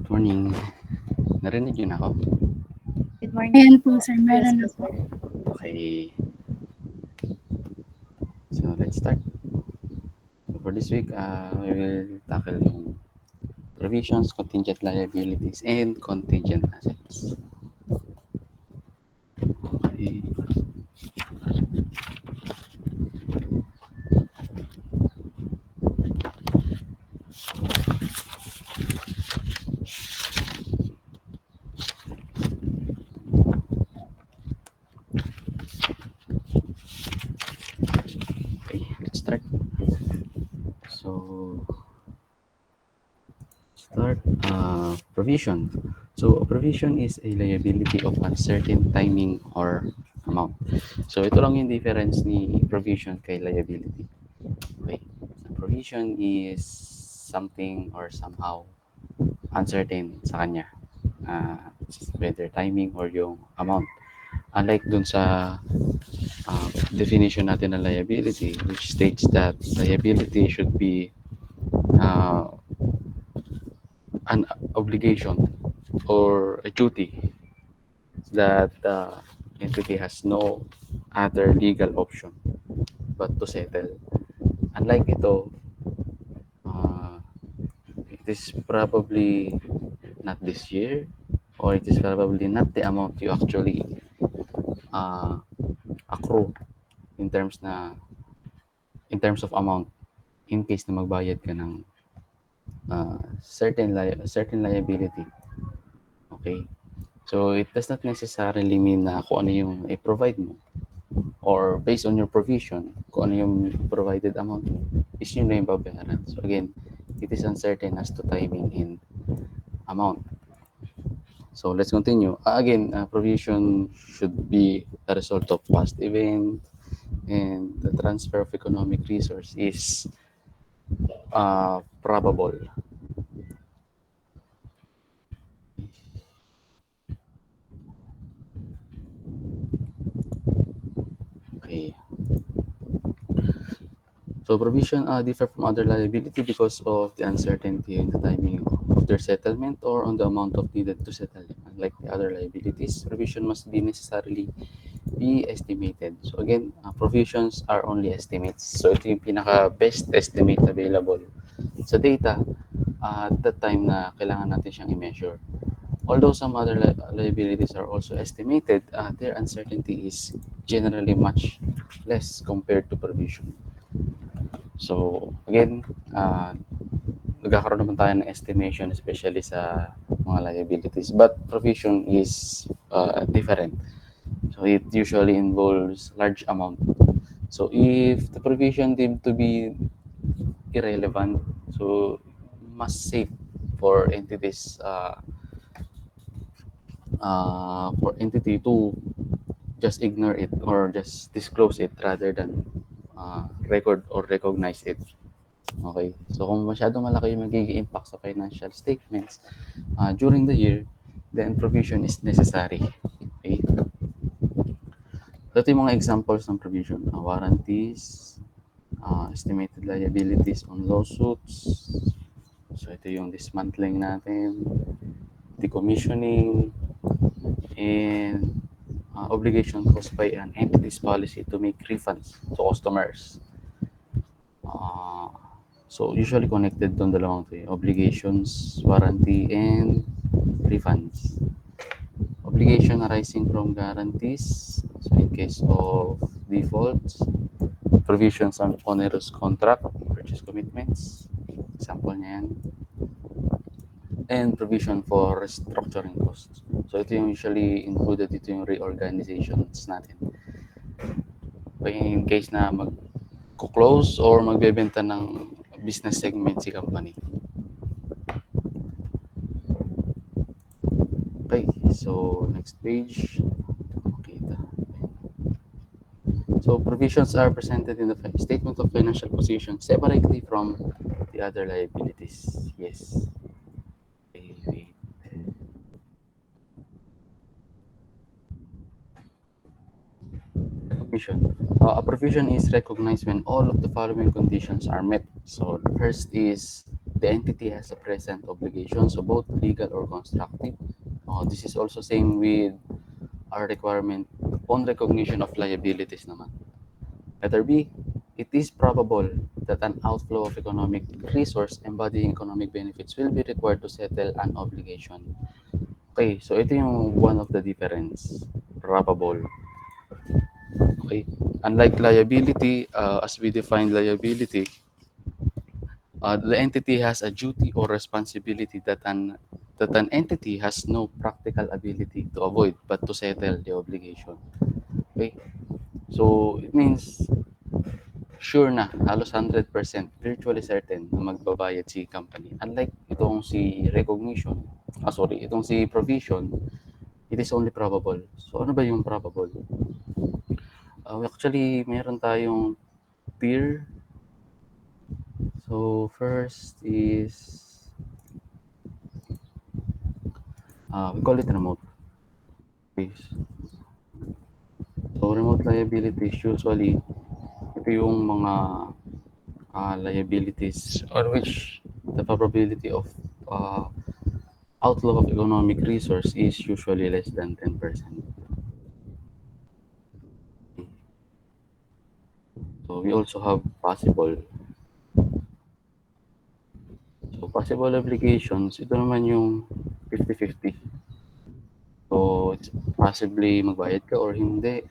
Good morning. Narinig yun ako? Good morning. Ayan po, sir. Meron na po. Okay. So, let's start. So, for this week, we will tackle yung provisions, contingent liabilities, and contingent assets. Okay. Okay, let's start. So, provision. So, a provision is a liability of uncertain timing or amount. So, ito lang yung difference ni provision kay liability. Okay. So, provision is something or somehow uncertain sa kanya. Whether timing or yung amount. Unlike dun sa definition natin ng liability, which states that liability should be uh, an obligation or a duty that the entity has no other legal option but to settle. Unlike ito, uh, it is probably not this year, or it is probably not the amount you actually uh, accrue in terms of amount in case na magbayad ka ng certain liability. Okay? So, it does not necessarily mean na kung ano yung i-provide mo or based on your provision, kung ano yung provided amount mo, is yun na yung babayaran. So, again, it is uncertain as to timing and amount. So, let's continue. Again, provision should be a result of past event, and the transfer of economic resource is probable. Okay. So provision differ from other liability because of the uncertainty in the timing of their settlement or on the amount of needed to settle. Unlike the other liabilities, provision must be necessarily be estimated. So again, provisions are only estimates. So ito yung pinaka-best estimate available sa data at that time na kailangan natin siyang i-measure. Although some other liabilities are also estimated, their uncertainty is generally much less compared to provision. So, again, nagkakaroon naman tayo ng estimation especially sa mga liabilities. But provision is different. So, it usually involves large amount. So, if the provision deemed to be irrelevant, so must safe for entities for entity to just ignore it or just disclose it rather than record or recognize it. Okay, so kung masyado malaki yung magiging impact sa financial statements during the year, then provision is necessary. Okay, so ito yung mga examples ng provision: warranties, estimated liabilities on lawsuits. So ito yung dismantling natin, decommissioning, and obligation caused by an entity's policy to make refunds to customers. So usually connected tong dalawang to, obligations, warranty, and refunds. Obligation arising from guarantees, so in case of defaults, provisions on onerous contract, purchase commitments, example niya yan, and provision for restructuring costs. So ito yung usually included, ito yung reorganizations natin. In case na mag-close or magbebenta ng business segment si company. Okay, so next page. Okay. So provisions are presented in the statement of financial position separately from the other liabilities. Yes. Okay, wait. Recognition. A provision is recognized when all of the following conditions are met. So the first is the entity has a present obligation, so both legal or constructive. This is also same with our requirement on recognition of liabilities naman. Letter B, it is probable that an outflow of economic resource embodying economic benefits will be required to settle an obligation. Okay, so ito yung one of the difference. Probable. Okay. Unlike liability, as we define liability, the entity has a duty or responsibility that an entity has no practical ability to avoid but to settle the obligation. Okay? So, it means sure na, halos 100%, virtually certain na magbabayad si company. Unlike itong si recognition, itong si provision, it is only probable. So, ano ba yung probable? Actually, meron tayong peer. So, first is, we call it remote. Please. So, remote liabilities, usually, ito yung mga liabilities on which the probability of uh, outflow of economic resource is usually less than 10%. So, we also have possible. So, possible obligations, ito naman yung 50-50. So, it's possibly magbayad ka or hindi.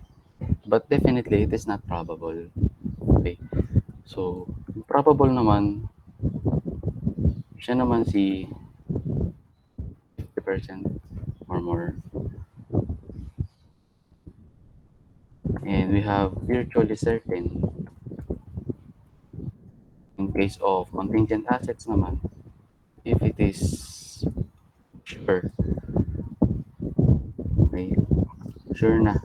But definitely, it is not probable. Okay. So, probable naman, siya naman si 50% or more. And we have virtually certain in case of contingent assets naman. If it is sure, okay, sure na,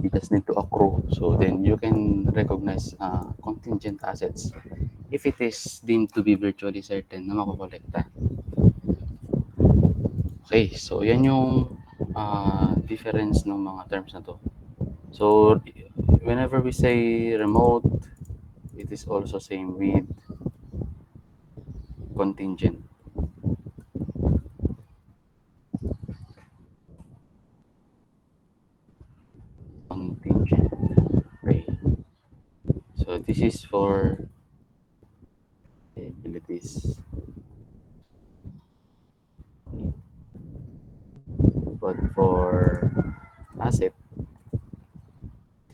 you just need to accrue. So then you can recognize contingent assets if it is deemed to be virtually certain na makukolekta. Okay, so yan yung difference ng mga terms na to. So whenever we say remote, it is also same with contingent. Contingent. Okay. So this is for liabilities. But for asset,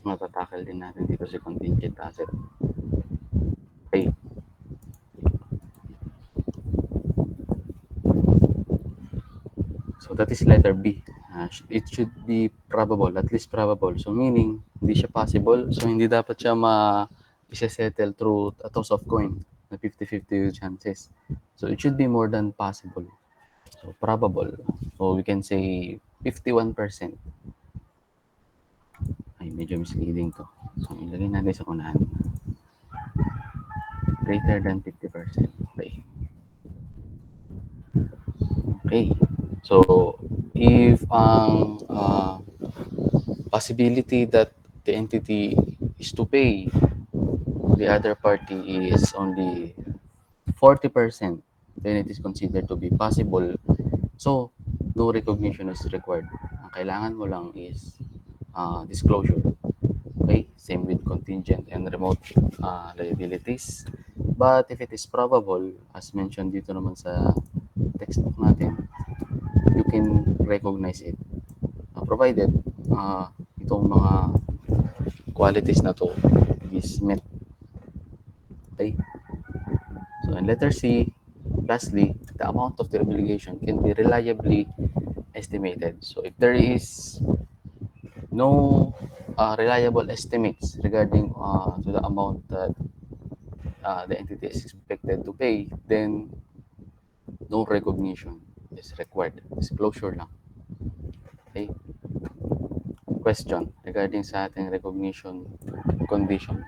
matatakal din natin dito si contingent asset. Okay. So that is letter B. It should be probable, at least probable. So meaning, hindi siya possible. So hindi dapat siya i-settle through a toss of coin na 50-50 chances. So it should be more than possible. So probable. So we can say 51%. Ay, medyo misleading to. So ilagay natin sa kunahan. Greater than 50%. Okay. Okay. So if ang possibility that the entity is to pay the other party is only 40%, then it is considered to be possible. So, no recognition is required. Ang kailangan mo lang is disclosure. Okay? Same with contingent and remote liabilities. But if it is probable, as mentioned dito naman sa textbook natin, you can recognize it. Provided itong mga qualities na to is met. Okay? So in letter C, lastly, the amount of the obligation can be reliably estimated. So if there is no reliable estimates regarding to the amount that the entity is expected to pay, then no recognition is required. Disclosure lang. Okay? Question regarding sa ating recognition conditions.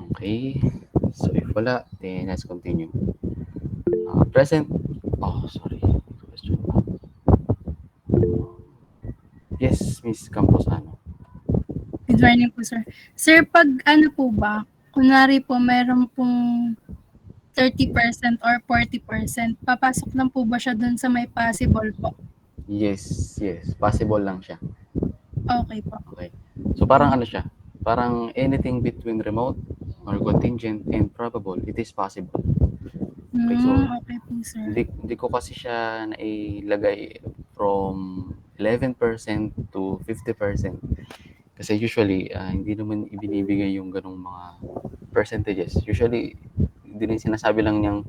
Okay. So if wala, then let's continue. Present. Oh, sorry. Question. Yes, Miss Camposano. morning po, sir. Sir, pag ano po ba, kunwari po meron pong 30% or 40%, papasok lang po ba siya dun sa may possible po? Yes, yes. Possible lang siya. Okay po. Okay. So parang ano siya, parang anything between remote or contingent and probable, it is possible. Okay, so Okay po, sir. hindi ko kasi siya nailagay from 11% to 50%. Kasi usually, hindi naman ibinibigay yung ganong mga percentages. Usually, hindi rin sinasabi lang niyang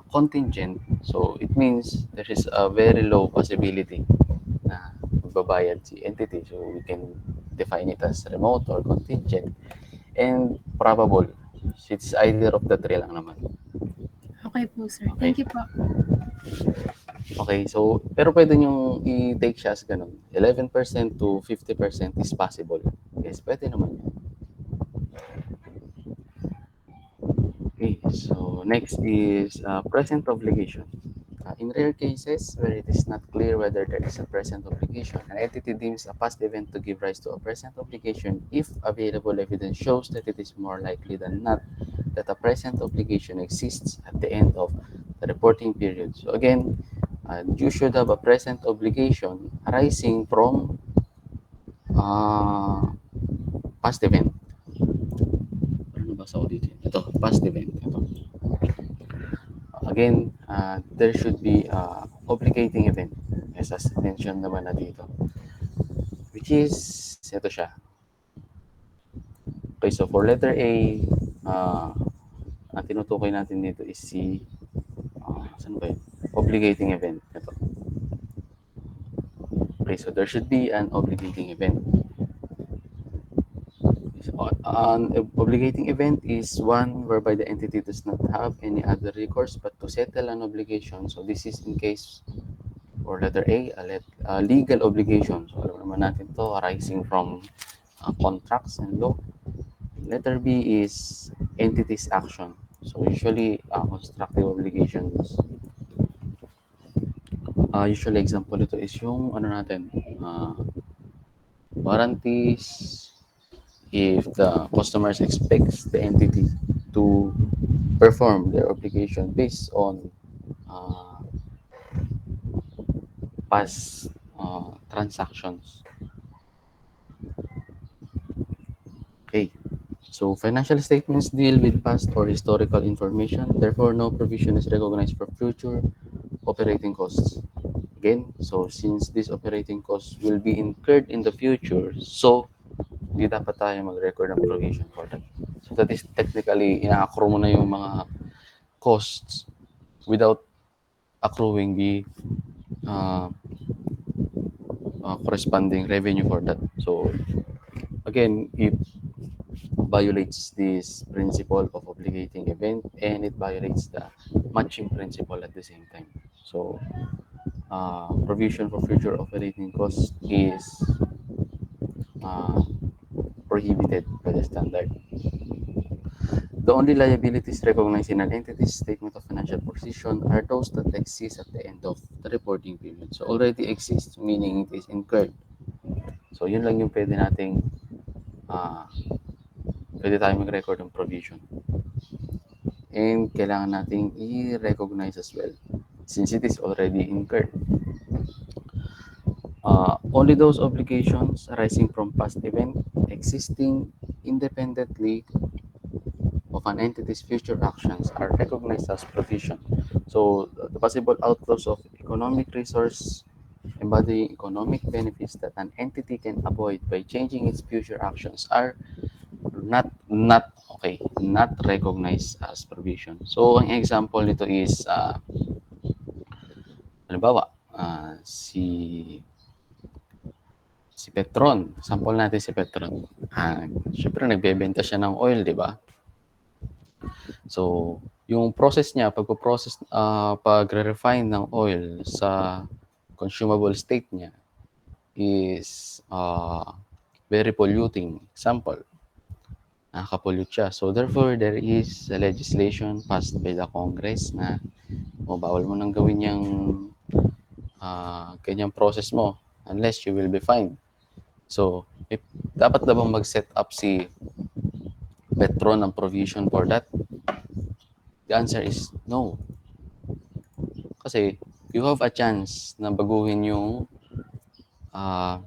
contingent. So, it means there is a very low possibility na magbabayad si entity. So, we can define it as remote or contingent. And probable. It's either of the three lang naman. Okay po, sir. Okay? Thank you po. Okay, so, pero pwede niyong i-take siya as ganun. 11% to 50% is possible. Yes, pwede naman yan. Okay, so next is present obligation. In rare cases where it is not clear whether there is a present obligation, an entity deems a past event to give rise to a present obligation if available evidence shows that it is more likely than not that a present obligation exists at the end of the reporting period. So again, you should have a present obligation arising from uh, past event. Ano ba sa audit? Ito, past event. Ito. Again, there should be obligating event. Yes, as mentioned naman na dito. Which is, ito siya. Okay, so for letter A, ang tinutukoy natin dito is si, saan ba yun? Obligating event. Ito. Okay, so there should be an obligating event. So, an obligating event is one whereby the entity does not have any other recourse but to settle an obligation. So this is in case for letter A, a legal obligation. So alam naman natin to arising from contracts and law. Letter B is entities action. So usually constructive obligations. Usually example ito is yung ano natin, warranties if the customers expects the entity to perform their obligation based on uh, past transactions. Okay. So financial statements deal with past or historical information. Therefore, no provision is recognized for future operating costs. Again, so since these operating costs will be incurred in the future, so di dapat tayo mag-record ng provision for that. So that is technically, ina-accrue mo na yung mga costs without accruing the uh, corresponding revenue for that. So again, it violates this principle of obligating event and it violates the matching principle at the same time. So provision for future operating costs is uh, prohibited by the standard. The only liabilities recognized in an entity's statement of financial position are those that exist at the end of the reporting period. So already exists, meaning it is incurred. So yun lang yung uh, pwede tayo mag-record ng provision. And kailangan nating i-recognize as well since it is already incurred. Only those obligations arising from past event existing independently of an entity's future actions are recognized as provision. So the possible outflows of economic resource embodying economic benefits that an entity can avoid by changing its future actions are not recognized as provision. So ang example nito is halimbawa si Petron. Sample natin si Petron. Syempre nagbebenta siya ng oil, di ba? So, yung process niya, pagre-refine ng oil sa consumable state niya is very polluting. Example, nakaka-pollute siya. So, therefore, there is a legislation passed by the Congress na bawal mo nang gawin yung ganyang process mo unless you will be fined. So, if dapat na bang mag-set up si Petron ng provision for that? The answer is no. Kasi you have a chance na baguhin yung ah,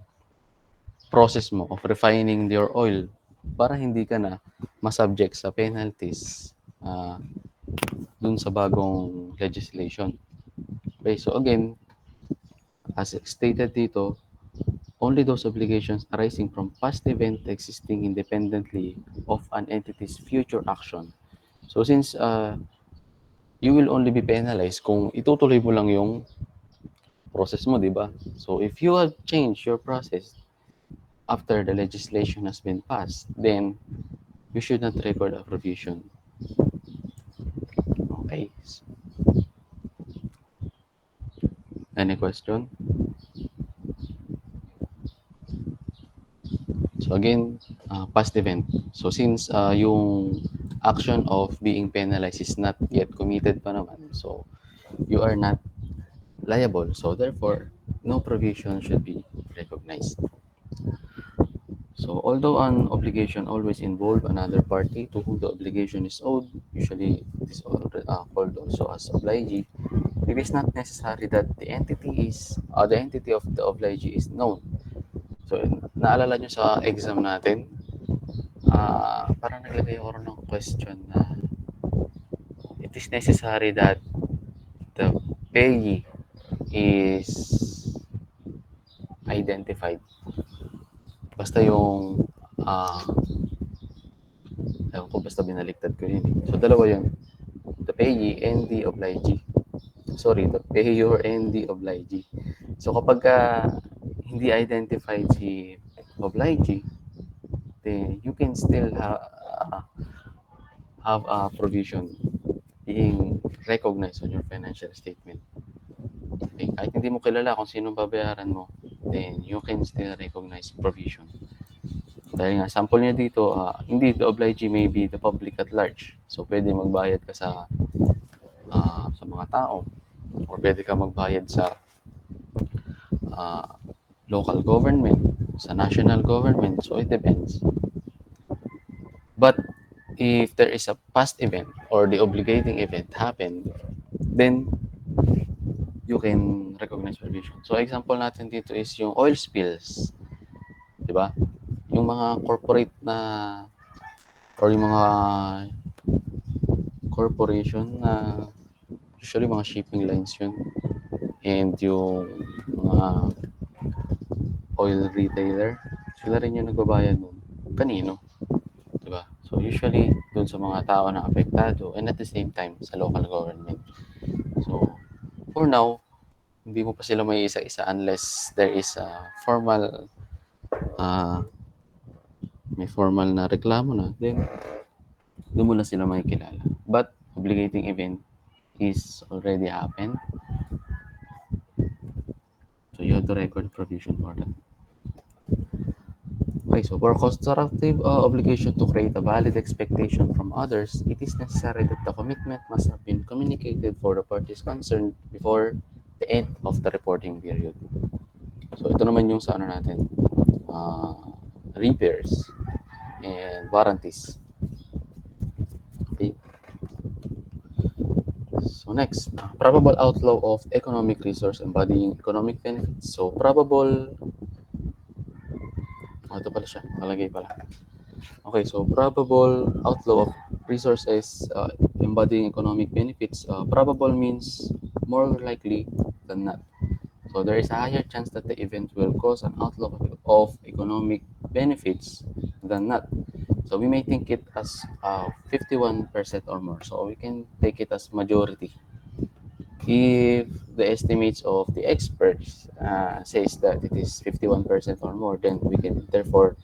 process mo of refining your oil para hindi ka na masubject sa penalties dun sa bagong legislation. Okay, so again, as stated dito, only those obligations arising from past event existing independently of an entity's future action. So since you will only be penalized kung itutuloy mo lang yung process mo, di ba? So if you have changed your process after the legislation has been passed, then you should not record a provision. Okay. Any question? So again, past event. So since yung action of being penalized is not yet committed pa naman, so you are not liable. So therefore, no provision should be recognized. So although an obligation always involve another party to whom the obligation is owed, usually it is called also as obligee, it is not necessary that the entity of the obligee is known. So naalala nyo sa exam natin, parang naglagay ako rin ng question na it is necessary that the payee is identified. Basta yung ewan ko, basta binaliktad ko yun. So, dalawa yun. The payee and the obligee. Sorry, the payer and the obligee. So, kapag hindi identified si obligee, then you can still have a provision being recognized on your financial statement. Okay? Kahit hindi mo kilala kung sino babayaran mo, then you can still recognize provision. Dahil nga, sample niya dito, hindi the obligee may be the public at large. So, pwede magbayad ka sa mga tao or pwede ka magbayad sa local government, sa national government. So, it depends. But if there is a past event or the obligating event happened, then you can recognize provision. So, example natin dito is yung oil spills. Di ba? Yung mga corporate na or yung mga corporation na usually mga shipping lines yun and yung mga oil retailer, sila rin yung nagbabayad nun. Kanino? Diba? So usually, dun sa mga tao na apektado and at the same time, sa local government. So, for now, hindi mo pa sila may isa-isa unless there is a formal may formal na reklamo na, then doon mo na sila makikilala. But obligating event is already happened. So you have to record provision for that. Okay, so for constructive obligation to create a valid expectation from others, it is necessary that the commitment must have been communicated for the parties concerned before the end of the reporting period. So ito naman yung sa ano natin, repairs and warranties. Okay. So next, probable outflow of economic resource embodying economic benefits. So probable, ito pala siya, nakalagay pala. Okay, so probable outflow of resources embodying economic benefits. Probable means more likely than not. So there is a higher chance that the event will cause an outflow of economic benefits than not. So we may think it as 51% or more. So we can take it as majority. If the estimates of the experts says that it is 51% or more, then we can therefore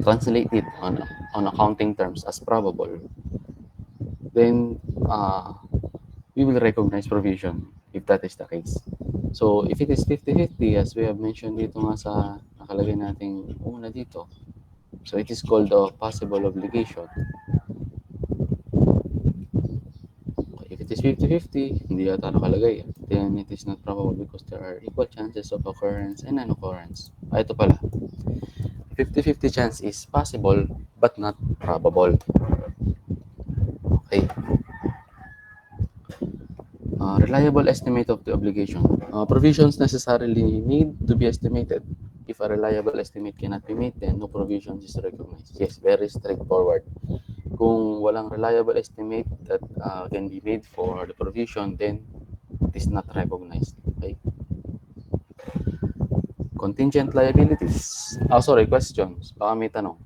translate it on accounting terms as probable. Then we will recognize provision if that is the case. So if it is 50-50, as we have mentioned dito nga sa nakalagay nating una dito, so it is called a possible obligation. Okay, if it is 50-50, hindi yata nakalagay. then it is not probable because there are equal chances of occurrence and non-occurrence. Ito pala, 50-50 chance is possible but not probable. Okay. Reliable estimate of the obligation. Provisions necessarily need to be estimated. If a reliable estimate cannot be made, then no provisions is recognized. Yes, very straightforward. Kung walang reliable estimate that can be made for the provision, then it is not recognized. Okay. Contingent liabilities. Oh, sorry, questions. Baka may tanong.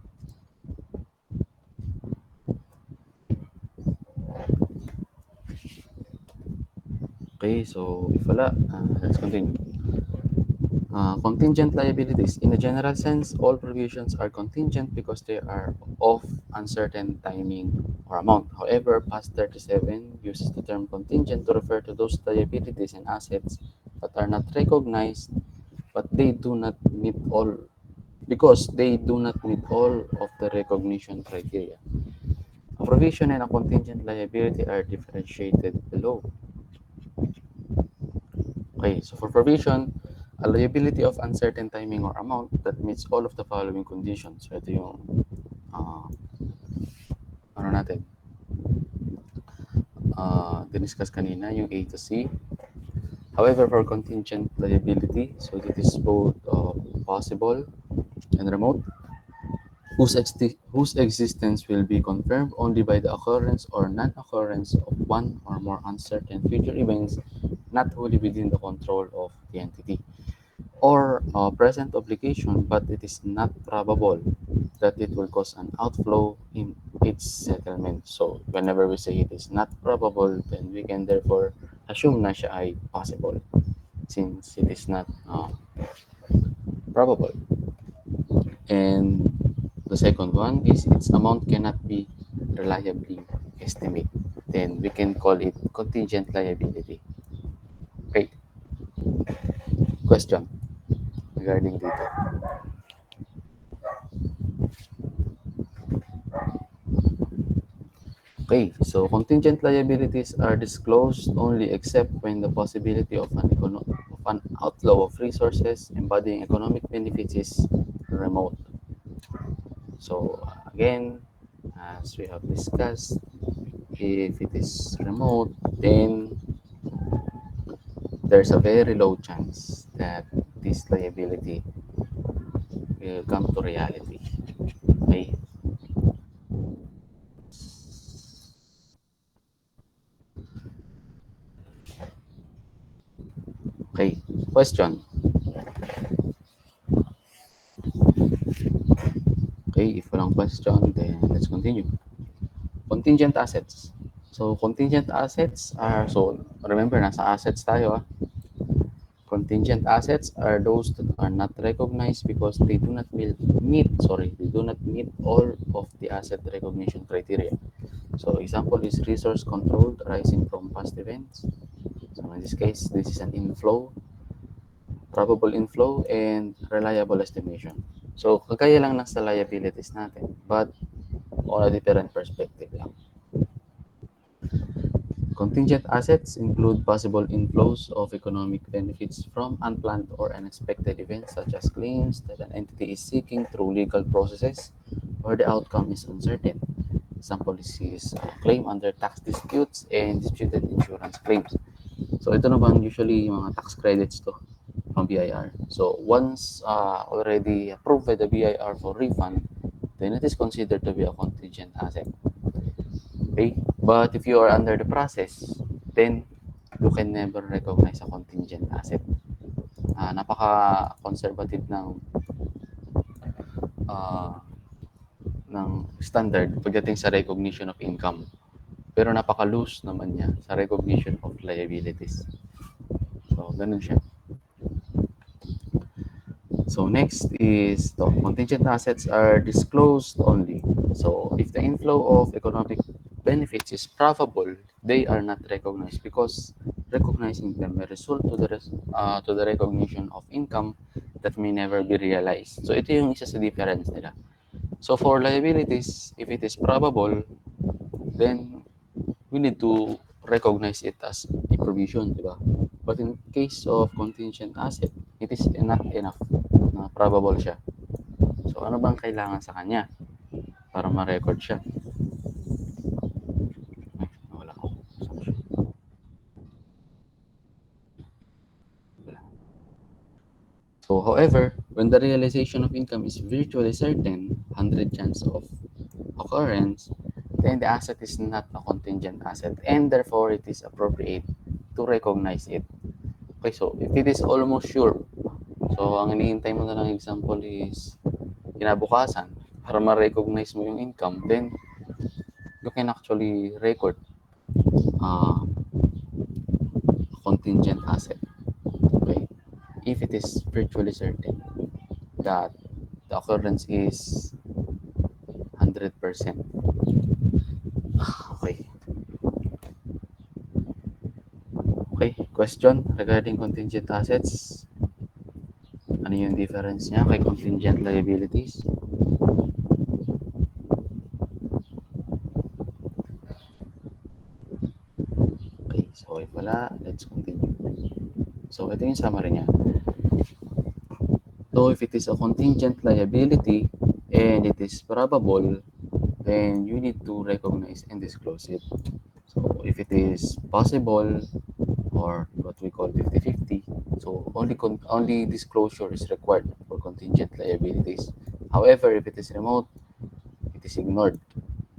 Okay, so if wala, let's continue. Contingent liabilities. In a general sense, all provisions are contingent because they are of uncertain timing or amount. However, past 37 uses the term contingent to refer to those liabilities and assets that are not recognized, but they do not meet all because they do not meet all of the recognition criteria. A provision and a contingent liability are differentiated below. Okay, so for provision, a liability of uncertain timing or amount that meets all of the following conditions. So ito yung uh, ano natin, diniscuss kanina, yung A to C. However, for contingent liability, so it is both possible and remote, whose existence will be confirmed only by the occurrence or non-occurrence of one or more uncertain future events not wholly within the control of the entity. Or present obligation, but it is not probable that it will cause an outflow in its settlement. So, whenever we say it is not probable, then we can therefore assume na siya ay possible since it is not probable. And the second one is its amount cannot be reliably estimated. Then we can call it contingent liability. Okay, question regarding dito. Okay, so contingent liabilities are disclosed only except when the possibility of an outflow of resources embodying economic benefits is remote. So again, as we have discussed, if it is remote, then there's a very low chance that this liability will come to reality. Okay. Okay. Question. Okay, if walang question, then let's continue. Contingent assets. So, contingent assets are, so remember, nasa assets tayo. Contingent assets are those that are not recognized because they do not they do not meet all of the asset recognition criteria. So, example is resource controlled arising from past events. So, in this case, this is an inflow, probable inflow, and reliable estimation. So, kagaya lang ng sa liabilities natin, but on a different perspective lang. Contingent assets include possible inflows of economic benefits from unplanned or unexpected events such as claims that an entity is seeking through legal processes where the outcome is uncertain. Example is claim under tax disputes and disputed insurance claims. So ito naman usually yung mga tax credits to from BIR. So once already approved by the BIR for refund, then it is considered to be a contingent asset. Okay? But if you are under the process, then you can never recognize a contingent asset. Napaka-conservative uh, ng standard pagdating sa recognition of income. Pero napaka-loose naman niya sa recognition of liabilities. So, ganun siya. So, next is the contingent assets are disclosed only. So, if the inflow of economic benefits is probable, they are not recognized because recognizing them may result to the recognition of income that may never be realized. So, ito yung isa sa difference nila. So, for liabilities, if it is probable, then we need to recognize it as a provision, di ba? But in case of contingent asset, it is not enough na probable siya. So, ano bang kailangan sa kanya para ma-record siya? Ay, nawala ako. So, however, when the realization of income is virtually certain, 100 chance of occurrence, then the asset is not a contingent asset and therefore it is appropriate to recognize it. Okay, so if it is almost sure, so ang hinihintay mo na lang example is kinabukasan para ma-recognize mo yung income, then you can actually record a contingent asset. Okay, if it is virtually certain that the occurrence is 100%. Okay. Okay, question regarding contingent assets. Ano yung difference niya kay contingent liabilities? Okay, so okay pala. Let's continue. So, ito yung summary niya. So, if it is a contingent liability and it is probable, then you need to recognize and disclose it. So, if it is possible or what we call 50-50, so only disclosure is required for contingent liabilities. However, if it is remote, it is ignored.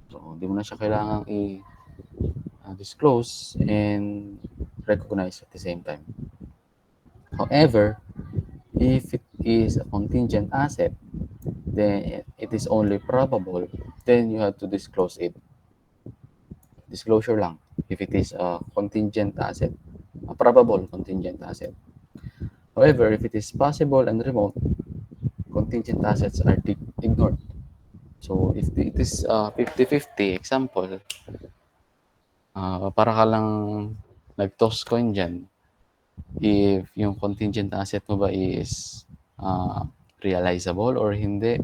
So, hindi mo na siya kailangang disclose and recognize at the same time. However, if it is a contingent asset, then it is only probable, then you have to disclose it. Disclosure lang if it is a contingent asset, a probable contingent asset. However, if it is possible and remote, contingent assets are ignored. So, if it is 50-50, example, para ka lang nag-toss coin dyan, if yung contingent asset mo ba is realizable or hindi,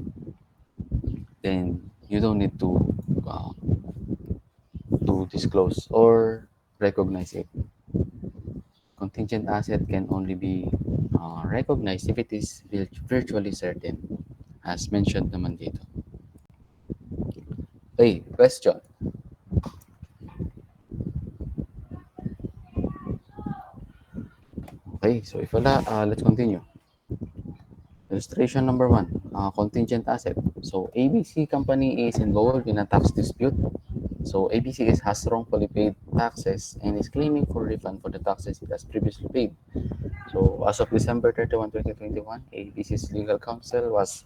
then you don't need uh, to disclose or recognize it. Contingent asset can only be recognized if it is virtually certain, as mentioned naman dito. Okay, question. Okay, so if wala, let's continue. Illustration number 1, contingent asset. So, ABC company is involved in a tax dispute. So, ABC has wrongfully paid taxes and is claiming for refund for the taxes it has previously paid. So, as of December 31, 2021, ABC's legal counsel was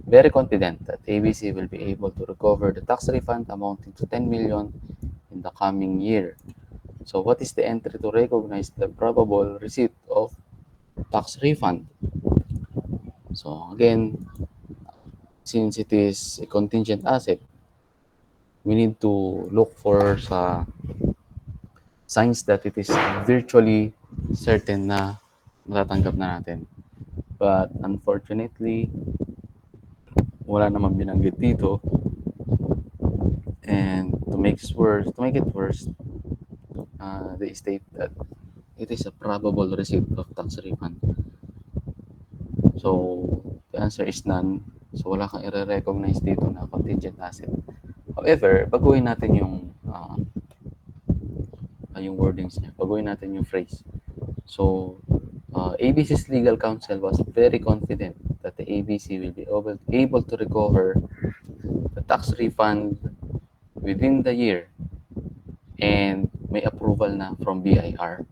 very confident that ABC will be able to recover the tax refund amounting to 10 million in the coming year. So, what is the entry to recognize the probable receipt of tax refund? So, again, since it is a contingent asset, we need to look for sa signs that it is virtually certain na matatanggap na natin. But unfortunately, wala namang binanggit dito. And to make it worse, they state that it is a probable receipt of tax refund. So, the answer is none. So, wala kang i-recognize dito na contingent asset. However, baguhin natin yung wordings niya. Baguhin natin yung phrase. So, ABC's legal counsel was very confident that the ABC will be able to recover the tax refund within the year and may approval na from BIR.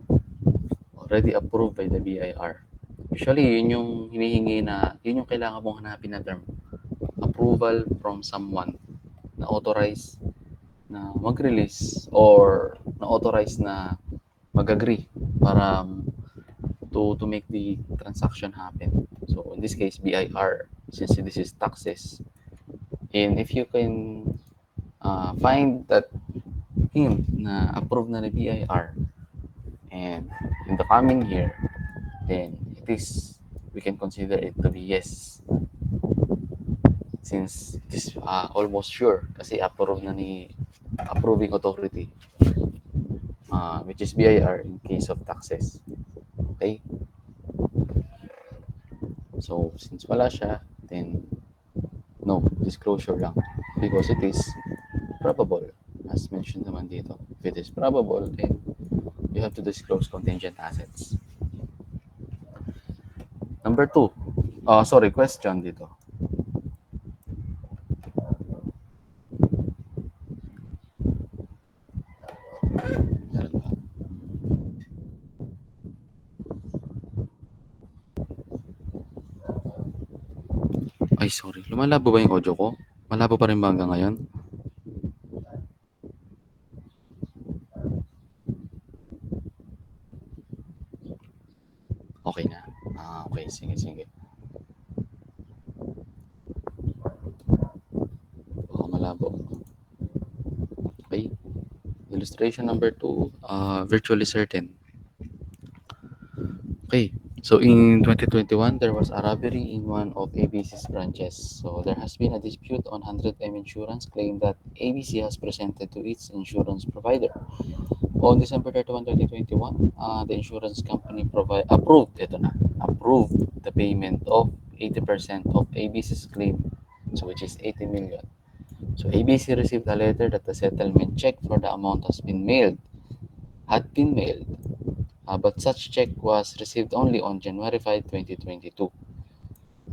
Already approved by the BIR. Usually, yun yung kailangan mong hanapin na term. Approval from someone na authorized na mag-release or na authorized na mag-agree para to make the transaction happen. So, in this case, BIR, since this is taxes. And if you can find that him na approved na ni BIR and in the coming year, then we can consider it to be yes. Since it is almost sure kasi approved na ni approving authority, which is BIR in case of taxes. Okay? So, since wala siya, then no, disclosure lang. Because it is probable. As mentioned naman dito. If it is probable, then you have to disclose contingent assets. Number two. Sorry, question dito. Meron ba? Ay, sorry. Lumalabo ba yung audio ko? Malabo pa rin ba hanggang ngayon? Okay na. Okay. Sige, sige. Baka malabo. Okay. Illustration number two. Virtually certain. Okay. So in 2021, there was a robbery in one of ABC's branches. So there has been a dispute on 100M Insurance claim that ABC has presented to its insurance provider. On December 31, 2021, the insurance company approved the payment of 80% of ABC's claim, so which is 80 million. So ABC received a letter that the settlement check for the amount had been mailed, but such check was received only on January 5, 2022.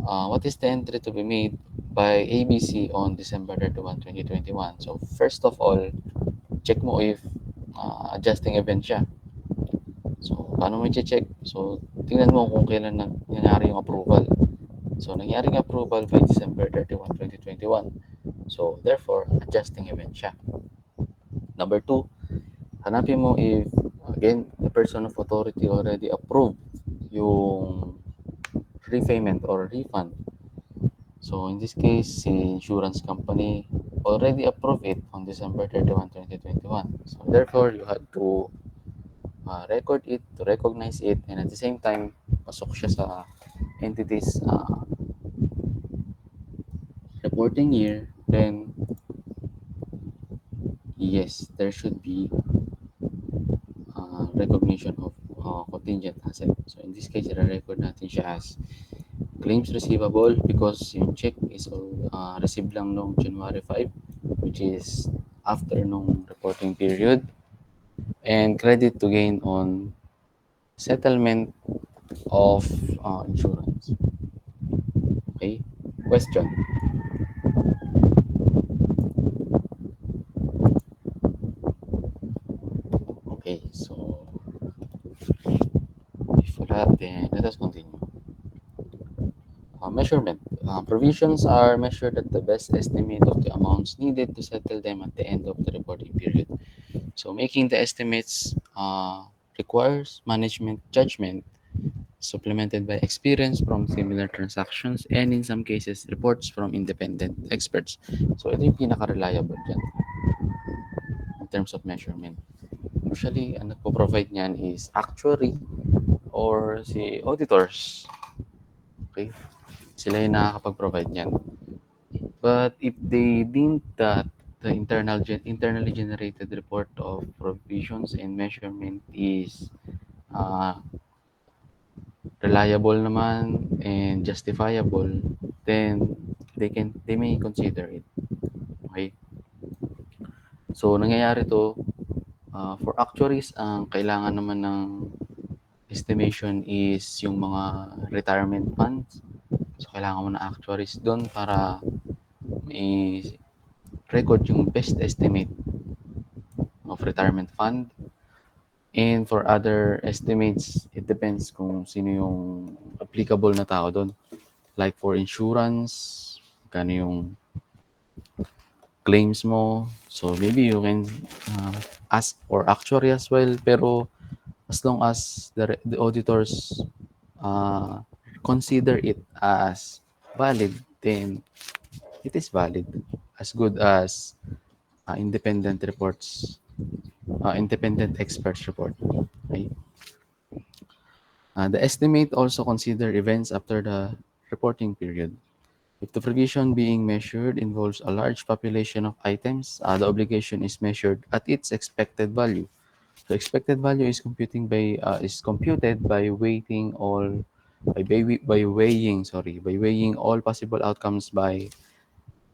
What is the entry to be made by ABC on December 31, 2021? So first of all, check mo if adjusting event siya. So, paano mo i-check? So, tingnan mo kung kailan nangyari yung approval. So, nangyari yung approval by December 31, 2021. So, therefore, adjusting event siya. Number two, hanapin mo if, again, the person of authority already approved yung repayment or refund. So, in this case, the insurance company already approved it on December 31, 2021. So, therefore, you have to record it, to recognize it, and at the same time, pasok siya sa entities reporting year, then yes, there should be recognition of contingent asset. So in this case, i-record natin siya as claims receivable because yung check is received lang noong January 5, which is after nung reporting period, and credit to gain on settlement of insurance. Okay? Question. Okay, so if wala, then let us continue. Measurement. Provisions are measured at the best estimate of the amounts needed to settle them at the end of the reporting period. So making the estimates requires management judgment supplemented by experience from similar transactions and in some cases reports from independent experts. So ito yung pinaka-reliable dyan in terms of measurement. Usually, ang nagpo-provide niyan is actuary or si auditors. Okay? Sila yung nakakapag-provide niyan. But if they deem that the internally generated report of provisions and measurement is uh, reliable naman and justifiable, then they may consider it. Okay? So nangyayari to for actuaries, ang kailangan naman ng estimation is yung mga retirement funds. So kailangan mo na actuaries doon para may record yung best estimate of retirement fund. And for other estimates, it depends kung sino yung applicable na tao doon. Like for insurance, kano yung claims mo. So maybe you can ask for actuary as well. Pero as long as the auditors uh, consider it as valid, then it is valid. As good as independent reports, independent experts report. Okay? The estimate also consider events after the reporting period. If the provision being measured involves a large population of items, the obligation is measured at its expected value. So expected value is computed by weighing all possible outcomes by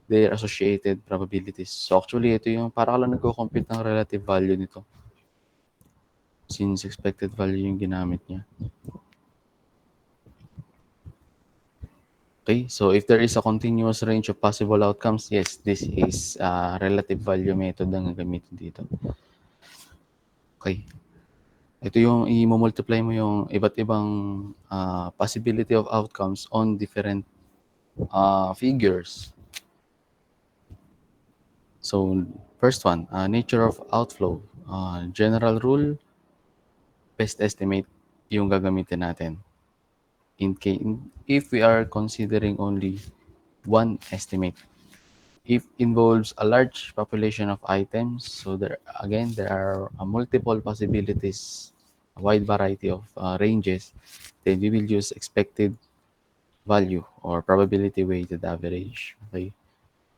their associated probabilities. So actually ito yung para ka lang nagko-compute ng relative value nito since expected value yung ginamit niya. Okay, so if there is a continuous range of possible outcomes, yes, this is relative value method ang gagamitin dito. Okay. Ito yung i-multiply mo yung iba't ibang possibility of outcomes on different figures. So, first one, nature of outflow. General rule, best estimate yung gagamitin natin. If we are considering only one estimate, if involves a large population of items, so there are multiple possibilities, a wide variety of ranges, then we will use expected value or probability weighted average. Okay.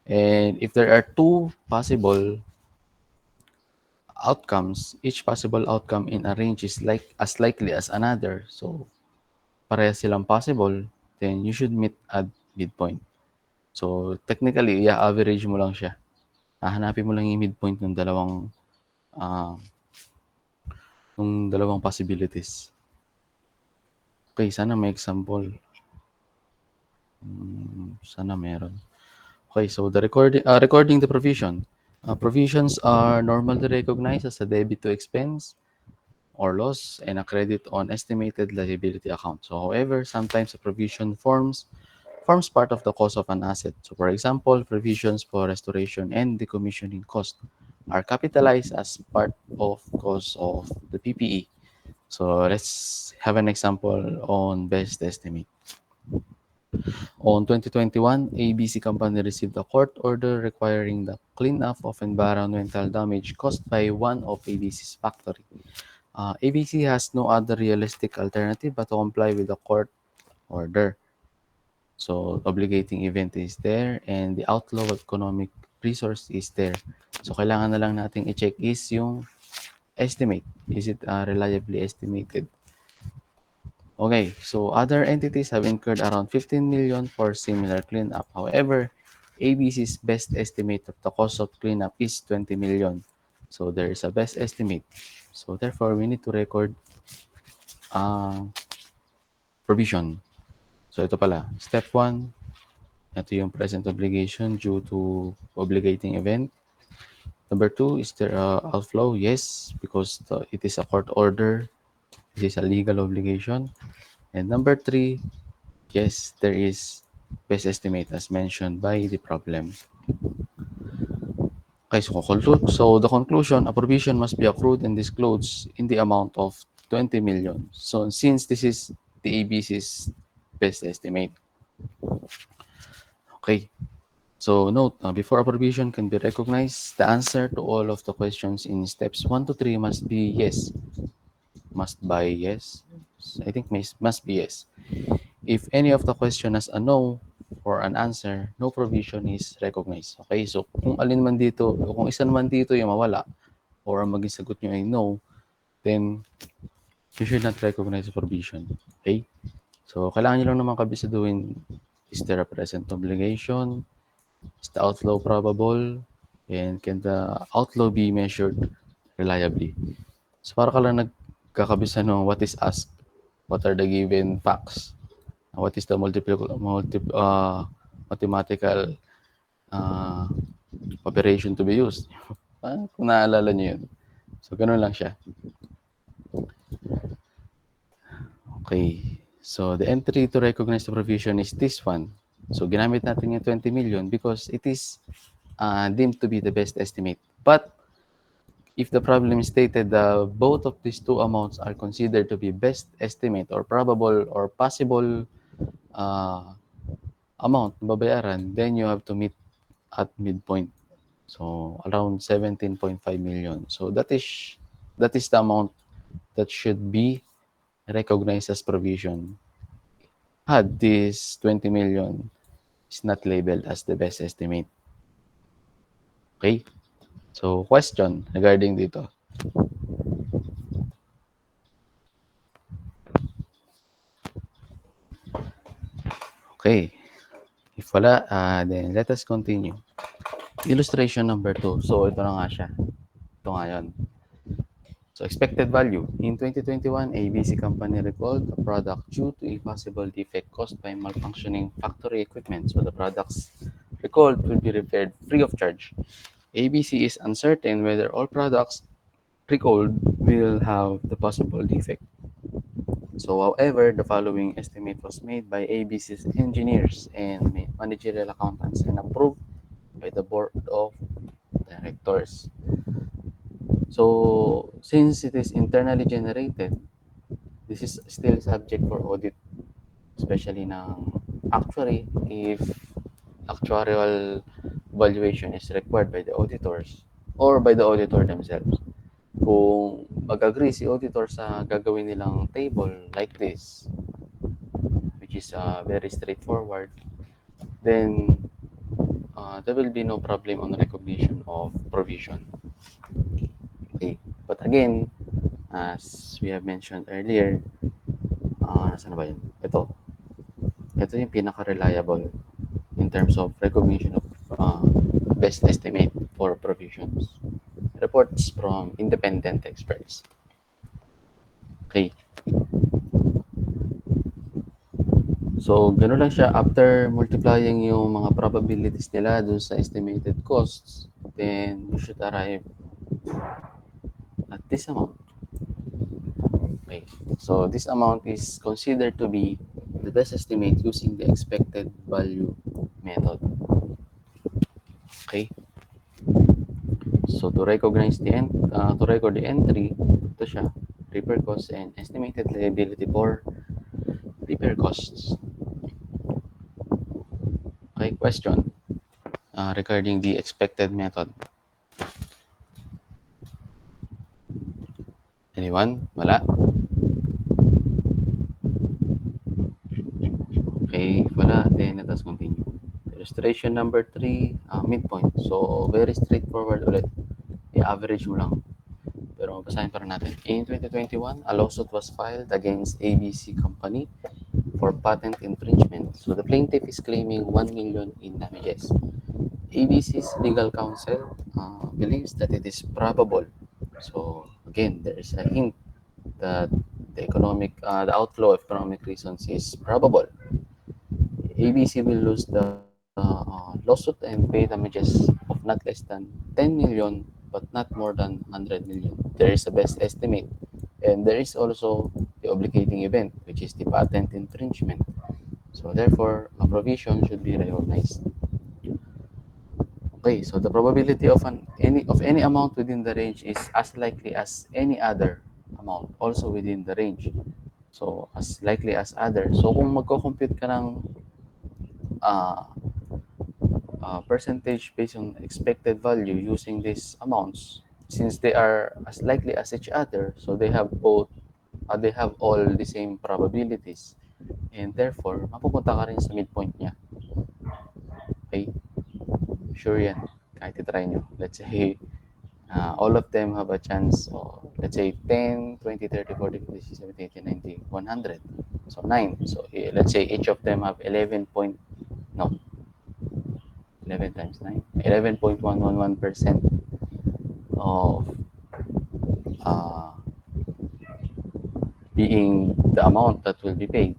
And if there are two possible outcomes, each possible outcome in a range is like as likely as another. So parehas silang possible, then you should meet at midpoint. So technically, average mo lang siya. Hahanapin mo lang yung midpoint uh, ng dalawang possibilities. Okay, sana may example. Sana meron. Okay, so recording the provision. Provisions are normally recognized as a debit to expense or loss and a credit on estimated liability account. So, however, sometimes a provision forms part of the cost of an asset. So, for example, provisions for restoration and decommissioning cost are capitalized as part of cost of the PPE. So, let's have an example on best estimate. On 2021, ABC Company received a court order requiring the cleanup of environmental damage caused by one of ABC's factory. ABC has no other realistic alternative but to comply with the court order. So, obligating event is there and the outflow of economic resource is there. So, kailangan na lang nating i-check is yung estimate. Is it reliably estimated? Okay, so other entities have incurred around 15 million for similar cleanup. However, ABC's best estimate of the cost of cleanup is 20 million. So there is a best estimate. So therefore, we need to record uh, provision. So ito pala, step 1, ito yung present obligation due to obligating event. Number 2, is there outflow? Yes, because it is a court order. This is a legal obligation. And number 3, yes, there is best estimate as mentioned by the problem. Okay, so the conclusion, a provision must be accrued and disclosed in the amount of 20 million. So since this is the ABC's best estimate. Okay, so note, before a provision can be recognized, the answer to all of the questions in steps 1 to 3 must be yes. Must by yes? I think must be yes. If any of the question has a no or an answer, no provision is recognized. Okay, so kung alin man dito, kung isa naman dito yung mawala, or ang maging sagot nyo ay no, then you should not recognize the provision. Okay? So, kailangan nyo lang naman kabisaduhin, is there a present obligation? Is the outflow probable? And can the outflow be measured reliably? So, para ka lang nagkakabisa ng what is asked, what are the given facts, what is the mathematical uh, operation to be used. Kung naalala nyo yun. So, ganun lang siya. Okay. So, the entry to recognize the provision is this one. So, ginamit natin yung 20 million because it is deemed to be the best estimate. But, if the problem is stated both of these two amounts are considered to be best estimate or probable or possible amount na babayaran, then you have to meet at midpoint. So, around 17.5 million. So, that is the amount that should be recognized as provision had this 20 million is not labeled as the best estimate. Okay? So, question regarding dito. Okay. If wala, then let us continue. Illustration number 2. So, ito na nga siya. Ito nga yun. So, expected value. In 2021, ABC company recalled a product due to a possible defect caused by malfunctioning factory equipment. So, the products recalled will be repaired free of charge. ABC is uncertain whether all products recalled will have the possible defect. So, however, the following estimate was made by ABC's engineers and managerial accountants and approved by the board of directors. So, since it is internally generated, this is still subject for audit, especially ng actuary if actuarial valuation is required by the auditors or by the auditor themselves. Kung mag-agree si auditor sa gagawin nilang table like this, which is very straightforward, then there will be no problem on recognition of provision. Okay. But again, as we have mentioned earlier, saan ba yun? Ito yung pinaka-reliable in terms of recognition of best estimate for provisions. Reports from independent experts. Okay. So, gano'n lang siya. After multiplying yung mga probabilities nila dun sa estimated costs, then you should arrive at this amount. Okay. So, this amount is considered to be the best estimate using the expected value method. Okay. So, to recognize to record the entry, ito siya, repair costs and estimated liability for repair costs. Okay, question regarding the expected method. Anyone? Wala? Okay, wala. Then let us continue. Illustration number 3, midpoint. So, very straightforward ulit. I-average mo lang. Pero basahin pa rin natin. In 2021, a lawsuit was filed against ABC Company for patent infringement. So, the plaintiff is claiming 1 million in damages. ABC's legal counsel believes that it is probable. So, again, there is a hint that the outflow of economic reasons is probable. ABC will lose the lawsuit and pay damages of not less than 10 million but not more than 100 million. There is a best estimate. And there is also the obligating event, which is the patent infringement. So therefore, a provision should be recognized. Okay, so the probability of any amount within the range is as likely as any other amount also within the range. So as likely as other. So kung magko-compute ka ng uh, percentage based on expected value using these amounts, since they are as likely as each other, so they have all the same probabilities, and therefore mapupunta ka rin sa midpoint niya. Okay, sure yan, kahit itry nyo. Let's say all of them have a chance, let's say 10, 20, 30, 40, 50, 60, 70, 80, 90, 100. So 9. So let's say each of them have 11 times 9, 11.111% of uh, being the amount that will be paid.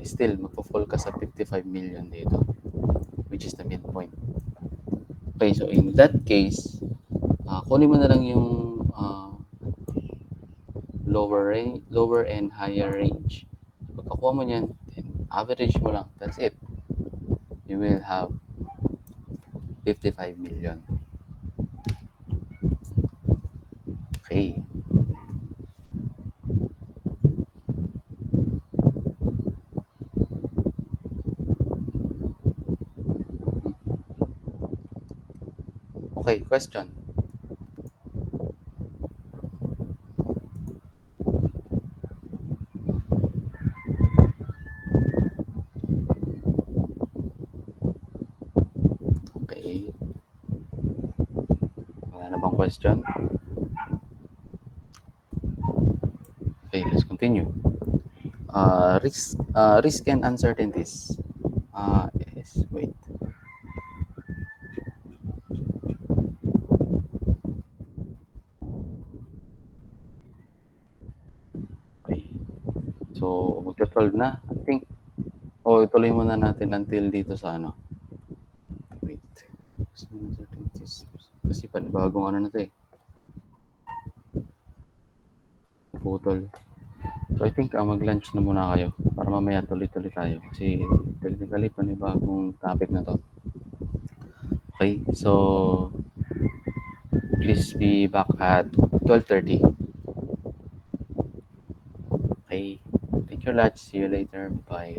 Still, magpo-fall ka sa 55 million dito, which is the midpoint. Okay, so in that case, kunin mo na lang yung lower and higher range. Pagkakuha mo niyan, then average mo lang. That's it. You will have 55 million. Okay. Okay, question. Okay. Wala na bang question? Okay, let's continue. Risk and uncertainties. Yes, wait. Okay. So, magta-12 na. I think, ituloy muna natin until dito sa ano. Wait. Kasi panibagong ano na to eh. Putol. So, I think mag-lunch na muna kayo para mamaya tuloy-tuloy tayo. Kasi technically panibagong topic na to. Okay, so please be back at 12:30. Okay, thank you lot. See you later. Bye.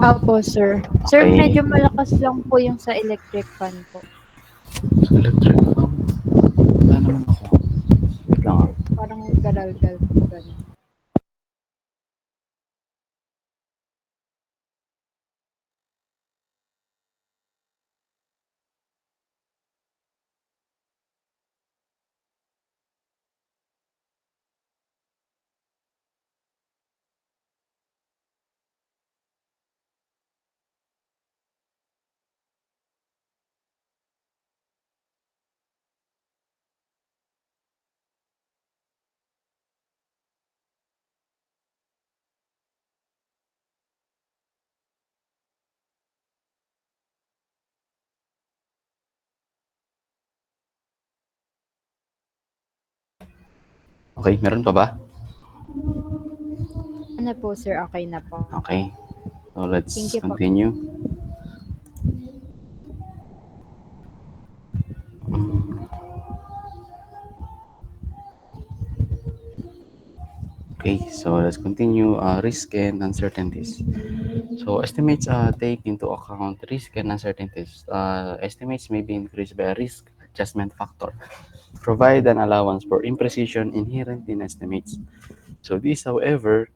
Opo, sir. Sir, Okay. medyo malakas lang po yung sa electric fan po. Electric fan. Wala naman ako. Wait lang ah. Parang garal-gal po ganun. Okay, meron pa ba? Ano po, sir? Okay na po. Okay. So let's Thank you po. continue. Okay, so let's continue. Risk and uncertainties. So estimates take into account risk and uncertainties. Estimates may be increased by a risk adjustment factor. Provide an allowance for imprecision inherent in estimates. So this, however,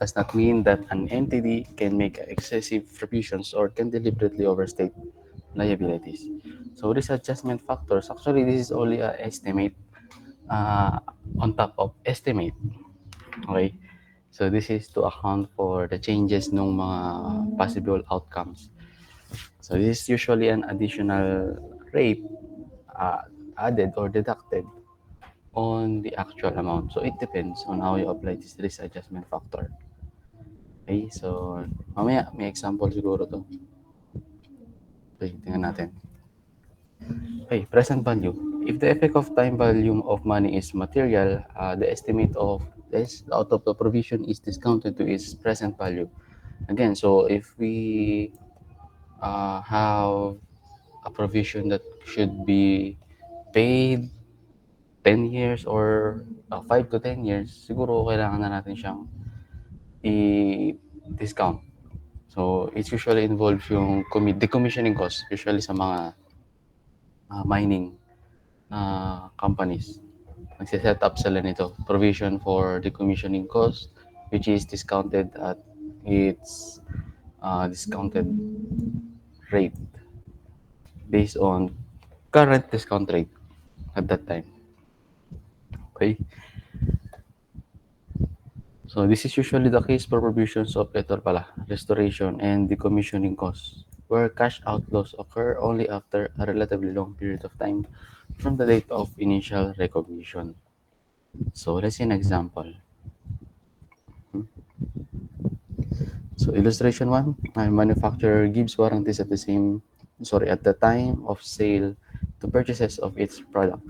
does not mean that an entity can make excessive provisions or can deliberately overstate liabilities. So this adjustment factors, actually this is only an estimate uh, on top of estimate. Okay? So this is to account for the changes ng mga possible outcomes. So this is usually an additional rate uh, added or deducted on the actual amount. So it depends on how you apply this risk adjustment factor. Okay, so mamaya may example siguro to. Okay, tingnan natin. Okay, present value. If the effect of time volume of money is material, the estimate of this out of the provision is discounted to its present value. Again, so if we have a provision that should be paid 10 years or 5 to 10 years, siguro kailangan na natin siyang i-discount. So, it usually involves yung decommissioning cost, usually sa mga mining companies. Nagsiset up sila nito, provision for decommissioning cost, which is discounted at its discounted rate based on current discount rate at that time. Okay? So, this is usually the case for provisions of ito pala, restoration and decommissioning costs. where cash outflows occur only after a relatively long period of time from the date of initial recognition. So let's see an example. Hmm. So illustration one, a manufacturer gives warranties at the time of sale to purchases of its product.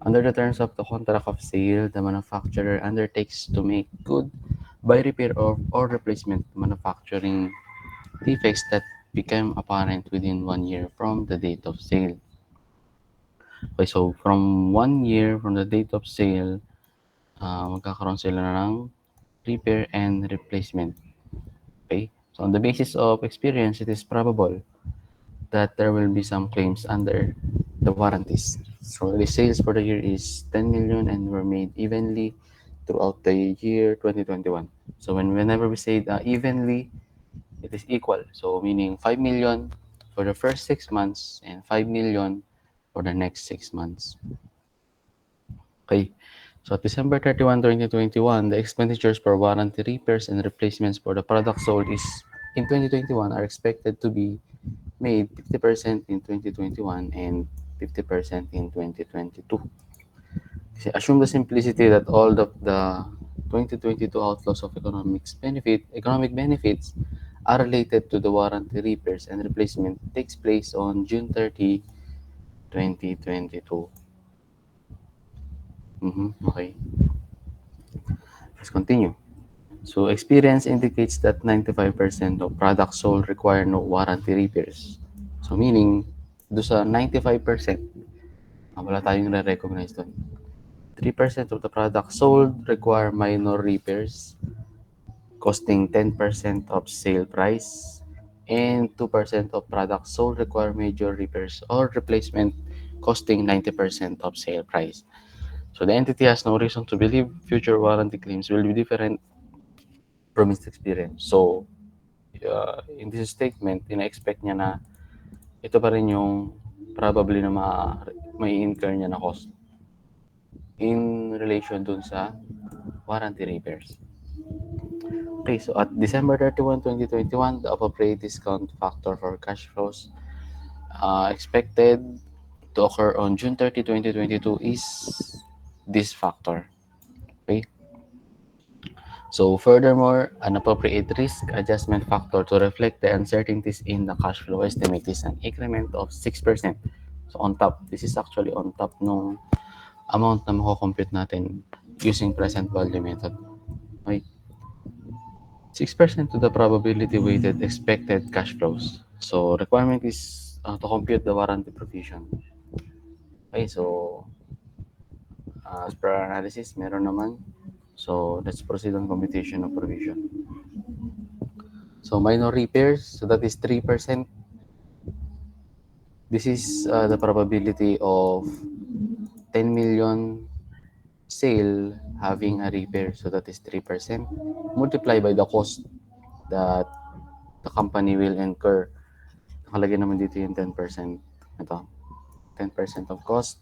Under the terms of the contract of sale, the manufacturer undertakes to make good by repair or replacement manufacturing defects that became apparent within 1 year from the date of sale. Okay, so from 1 year from the date of sale, magkakaroon sila ng repair and replacement. Okay? So on the basis of experience, it is probable that there will be some claims under the warranties. So the sales for the year is 10 million and were made evenly throughout the year 2021. So whenever we say evenly, it is equal. So meaning 5 million for the first 6 months and 5 million for the next 6 months. Okay. So at December 31, 2021, the expenditures for warranty repairs and replacements for the product sold is in 2021 are expected to be made 50% in 2021 and 50% in 2022. Kasi assume the simplicity that all of the 2022 outflows of economic benefits are related to the warranty repairs and replacement takes place on June 30, 2022. Okay, let's continue. So experience indicates that 95% of products sold require no warranty repairs. So meaning, do sa 95%, wala tayong re-recognize doon. 3% of the products sold require minor repairs, costing 10% of sale price, and 2% of products sold require major repairs or replacement, costing 90% of sale price. So the entity has no reason to believe future warranty claims will be different from its experience. So, in this statement, ina-expect niya na ito pa rin yung probably na may incur niya na cost in relation dun sa warranty repairs. Okay, so at December 31, 2021, the appropriate discount factor for cash flows expected to occur on June 30, 2022 is this factor. Okay. So furthermore, an appropriate risk adjustment factor to reflect the uncertainties in the cash flow estimate is an increment of 6%. So on top, this is actually on top nung amount na mako-compute natin using present value method. Okay. 6% to the probability weighted expected cash flows. So requirement is to compute the warranty provision. Okay, so as per our analysis, meron naman. So let's proceed on computation of provision. So minor repairs, so that is 3%. This is the probability of 10 million sale having a repair, so that is 3%. Multiply by the cost that the company will incur. Nakalagay naman dito yung 10%. Ito, 10% of cost.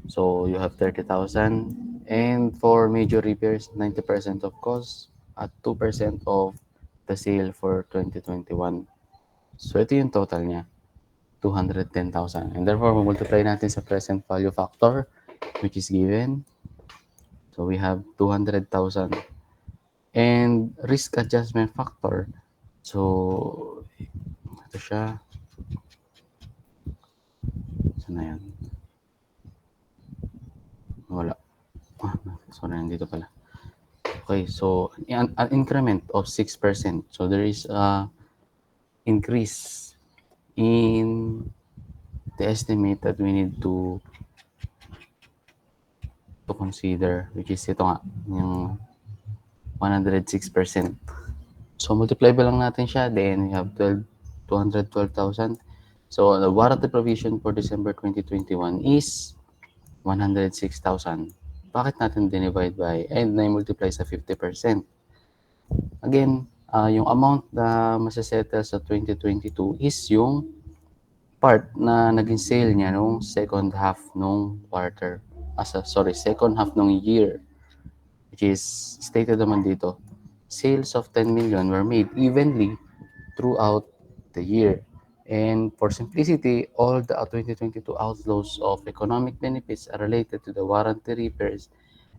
So you have 30,000. And for major repairs, 90% of cost at 2% of the sale for 2021. So ito yung total niya, 210,000. And therefore, multiply natin sa present value factor, which is given. So we have 200,000. And risk adjustment factor. So, ito siya. Saan na yan? Wala. Sorry, nandito pala. Okay, so an increment of 6%. So there is a increase in the estimate that we need to consider, which is ito nga, yung 106%. So multiply ba lang natin siya, then we have 212,000. So the warranty provision for December 2021 is 106,000. Bakit natin dinivide by and na-multiply sa 50%? Again, yung amount na masasettle sa 2022 is yung part na naging sale niya nung second half nung quarter. Second half nung year, which is stated naman dito. Sales of 10 million were made evenly throughout the year. And for simplicity, all the 2022 outflows of economic benefits are related to the warranty repairs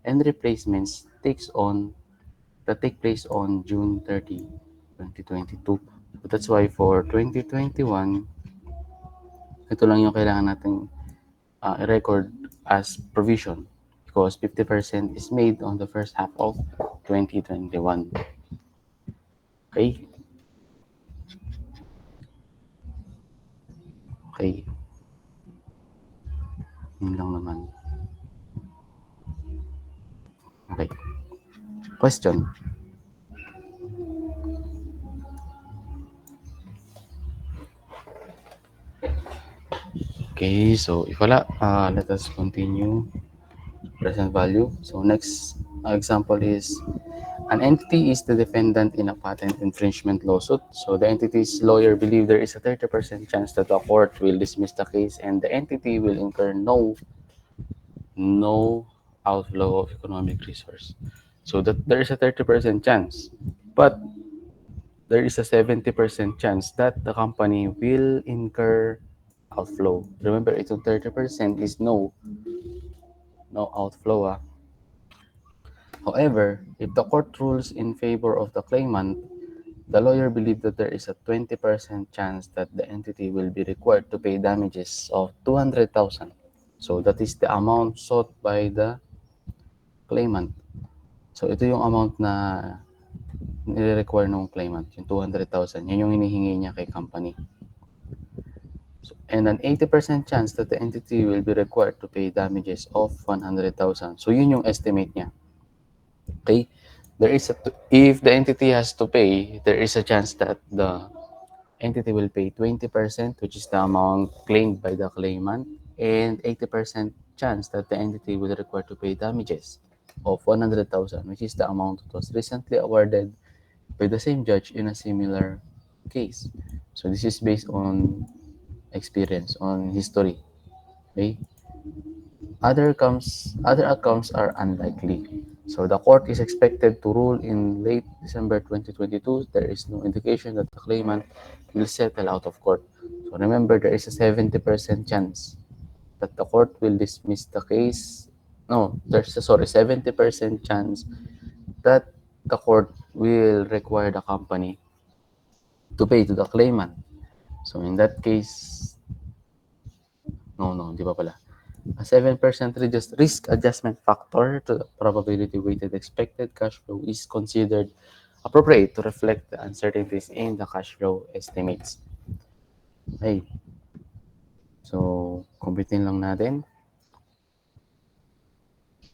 and replacements that take place on June 30, 2022. So that's why for 2021, ito lang yung kailangan nating i-record as provision because 50% is made on the first half of 2021. Okay? Okay. Yun lang naman. Okay. Question. Okay, so if wala, let us continue present value. So next example is an entity is the defendant in a patent infringement lawsuit. So the entity's lawyer believe there is a 30% chance that the court will dismiss the case and the entity will incur no outflow of economic resource. So that there is a 30% chance, but there is a 70% chance that the company will incur outflow. Remember, itong 30% is no outflow. However, if the court rules in favor of the claimant, the lawyer believes that there is a 20% chance that the entity will be required to pay damages of 200,000. So that is the amount sought by the claimant. So ito yung amount na nire-require ng claimant, yung 200,000. Yan yung hinihingi niya kay company. So, and an 80% chance that the entity will be required to pay damages of 100,000. So yun yung estimate niya. Okay? If the entity has to pay, there is a chance that the entity will pay 20%, which is the amount claimed by the claimant, and 80% chance that the entity will require to pay damages of 100,000, which is the amount that was recently awarded by the same judge in a similar case. So this is based on experience, on history. Okay? Other outcomes are unlikely. So the court is expected to rule in late December 2022. There is no indication that the claimant will settle out of court. So remember, there is a 70% chance that the court will dismiss the case. No, there's a 70% chance that the court will require the company to pay to the claimant. So in that case, no, di ba pala? A 7% risk adjustment factor to the probability weighted expected cash flow is considered appropriate to reflect the uncertainties in the cash flow estimates. Okay. So, kumpitin lang natin.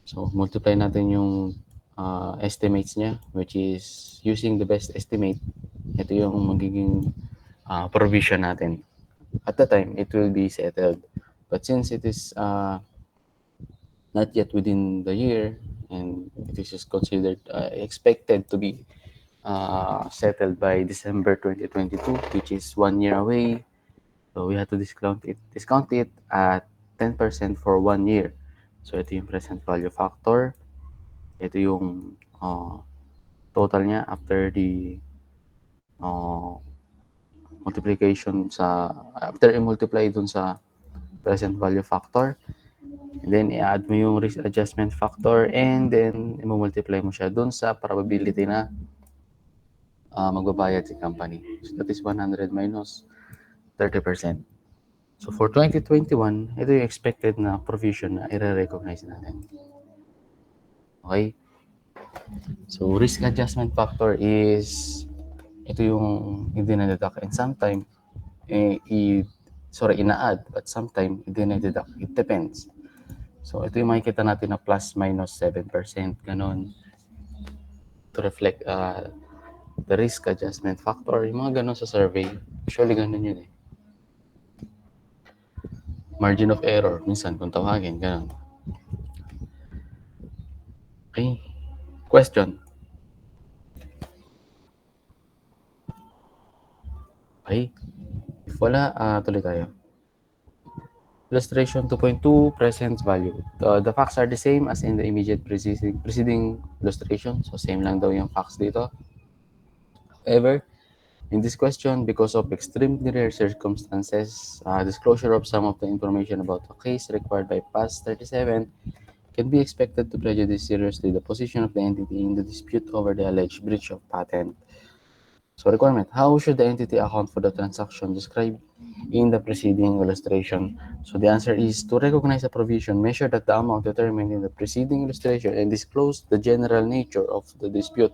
So, multiply natin yung estimates niya, which is using the best estimate. Ito yung magiging provision natin. At the time, it will be settled. But since it is not yet within the year, and it is considered expected to be settled by December 2022, which is 1 year away. So we have to discount it at 10% for 1 year. So ito yung present value factor. Ito yung total niya after the multiplication after i-multiply dun sa present value factor. And then, i-add mo yung risk adjustment factor and then, i-multiply mo siya dun sa probability na magbabayad si company. So, that is 100 minus 30%. So, for 2021, ito yung expected na provision na i-recognize natin. Okay? So, risk adjustment factor is, ito yung hindi na-deduct. And sometime, ina-add, but sometime, hindi na-deduct. It depends. So, ito yung makikita natin na plus minus 7%, ganon. To reflect the risk adjustment factor, yung mga ganon sa survey. Usually, ganon yun eh. Margin of error, minsan kung tawagin, ganon. Okay. Question. Okay. If wala, tuloy tayo. Illustration 2.2, present value. The facts are the same as in the immediate preceding illustration. So, same lang daw yung facts dito. However, In this question, because of extremely rare circumstances, disclosure of some of the information about a case required by PAS 37 can be expected to prejudice seriously the position of the entity in the dispute over the alleged breach of patent. So requirement, how should the entity account for the transaction described in the preceding illustration? So the answer is to recognize a provision, measure that the amount determined in the preceding illustration, and disclose the general nature of the dispute,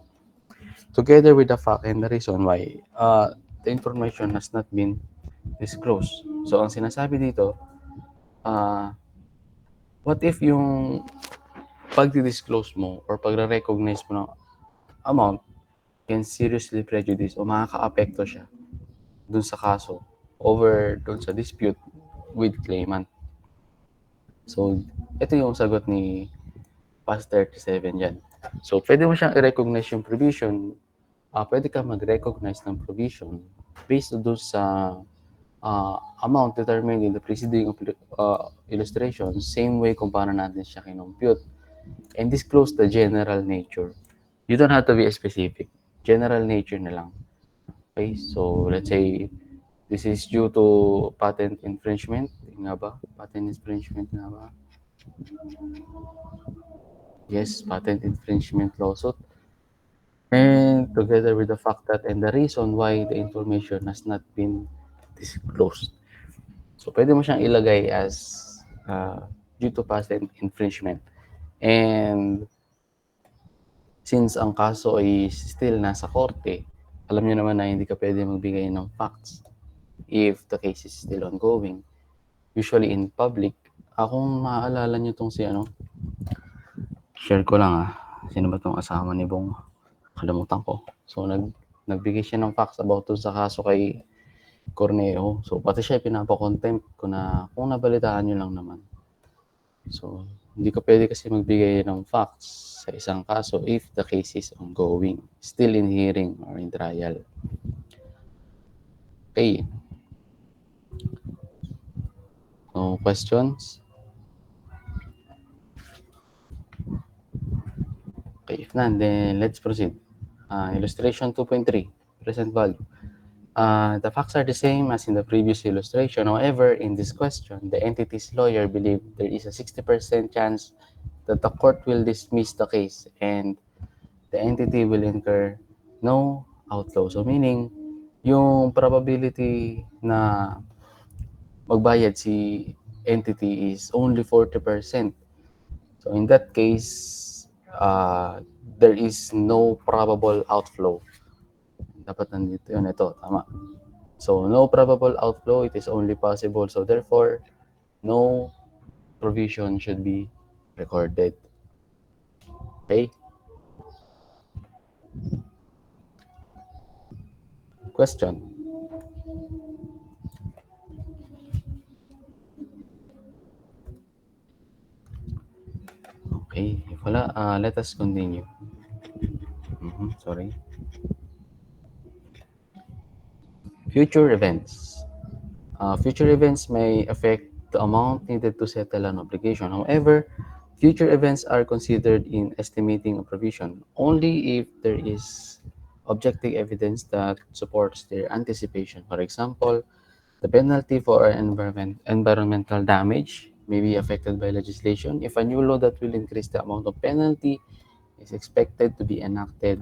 together with the fact and the reason why the information has not been disclosed. So ang sinasabi dito, what if yung pag-disclose mo or pagre-recognize mo ng amount can seriously prejudice o makaka-apekto siya dun sa kaso over dun sa dispute with claimant. So, ito yung sagot ni PAS 37 yan. So, pwede mo siyang i-recognize yung provision. Pwede ka mag-recognize ng provision based dun sa amount determined in the preceding illustration. Same way kung paano natin siya kinompute. And disclose the general nature. You don't have to be specific. General nature na lang. Okay, so let's say this is due to patent infringement. Nga ba? Patent infringement nga ba? Yes, patent infringement lawsuit. And together with the fact that and the reason why the information has not been disclosed. So pwede mo siyang ilagay as due to patent infringement. And since ang kaso ay still nasa korte, alam niyo naman na hindi ka pwede magbigay ng facts if the case is still ongoing. Usually in public, kung maaalala niyo tong si share ko lang sino ba tong asawa ni Bong? Kalimutan ko. So nagbigay siya ng facts about dun sa kaso kay Corneo. So pati siya pinapa-contempt ko na kung nabalitaan niyo lang naman. So hindi ka pwede kasi magbigay ng facts sa isang kaso if the case is ongoing, still in hearing or in trial. Okay. No questions? Okay, if none, then let's proceed. Illustration 2.3, present value. The facts are the same as in the previous illustration. However, in this question, the entity's lawyer believed there is a 60% chance that the court will dismiss the case and the entity will incur no outflow. So meaning, yung probability na magbayad si entity is only 40%. So in that case, there is no probable outflow. Dapat nandito yun. Ito, tama. So no probable outflow, it is only possible. So therefore, no provision should be recorded. Okay? Question? Okay, if wala, let us continue. Sorry. Future events. Future events may affect the amount needed to settle an obligation. However, future events are considered in estimating a provision only if there is objective evidence that supports their anticipation. For example, the penalty for environmental damage may be affected by legislation if a new law that will increase the amount of penalty is expected to be enacted.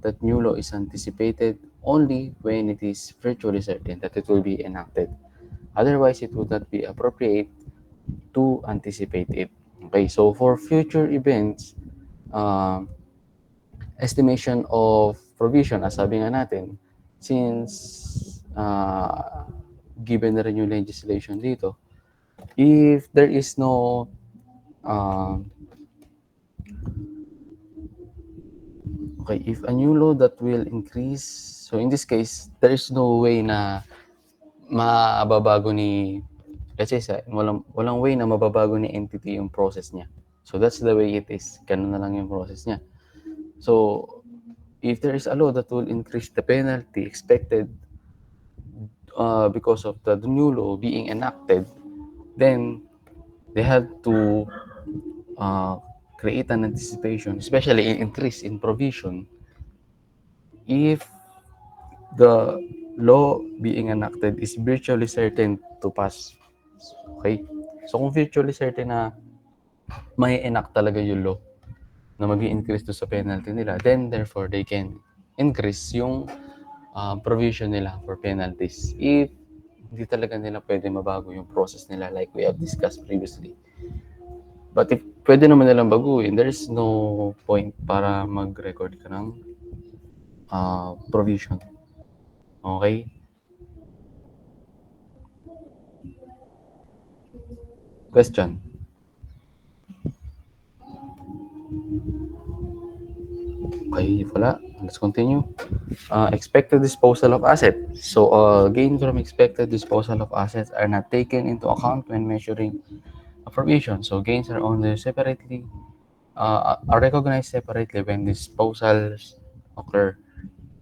That new law is anticipated only when it is virtually certain that it will be enacted. Otherwise, it would not be appropriate to anticipate it. Okay, so for future events, estimation of provision, as sabi nga natin, since given na rin yung legislation dito, if there is no okay, if a new law that will increase, so in this case, there is no way na mababago ni, let's say, walang way na mababago ni entity yung process niya. So that's the way it is. Ganun na lang yung process niya. So, if there is a law that will increase the penalty expected because of the new law being enacted, then they have to create an anticipation, especially in increase in provision, if the law being enacted is virtually certain to pass. Okay? So, kung virtually certain na may enact talaga yung law na mag-i-increase to sa penalty nila, then therefore they can increase yung provision nila for penalties if hindi talaga nila pwede mabago yung process nila like we have discussed previously. But if pwede naman nilang baguhin, there is no point para mag-record ka ng provision. Okay? Question. Okay, wala. Let's continue. Expected disposal of assets. So, gain from expected disposal of assets are not taken into account when measuring a provision. So, gains are only separately, are recognized separately when disposals occur.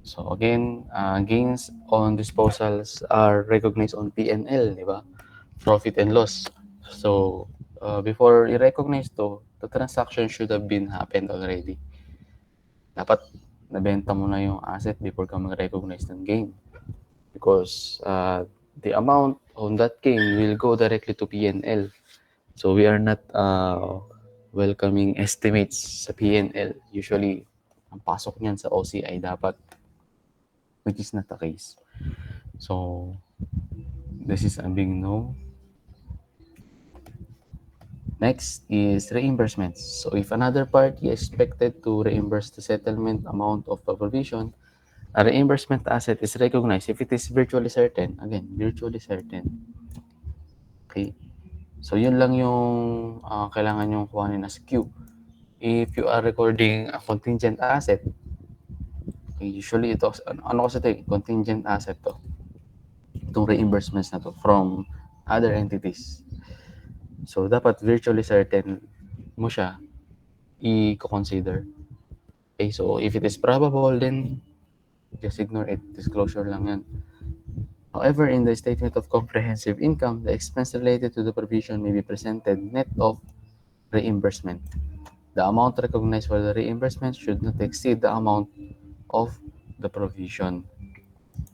So, again, gains on disposals are recognized on P&L, di ba? Profit and loss. So, before i-recognize to, the transaction should have been happened already. Dapat nabenta mo na yung asset before ka mag-recognize ng gain. Because the amount on that gain will go directly to P&L. So we are not welcoming estimates sa P&L. Usually, ang pasok niyan sa OCI dapat, which is not the case. So, this is a big no. Next is reimbursements. So if another party is expected to reimburse the settlement amount of a provision, a reimbursement asset is recognized if it is virtually certain. Again, virtually certain. Okay? So yun lang yung kailangan yung kuhanin as Q. If you are recording a contingent asset, okay, usually ito, ano kasi ito, contingent asset to. Itong reimbursements na to from other entities. So dapat virtually certain mo siya i-consider. Okay, so if it is probable, then just ignore it. Disclosure lang yan. However, in the statement of comprehensive income, the expense related to the provision may be presented net of reimbursement. The amount recognized for the reimbursement should not exceed the amount of the provision.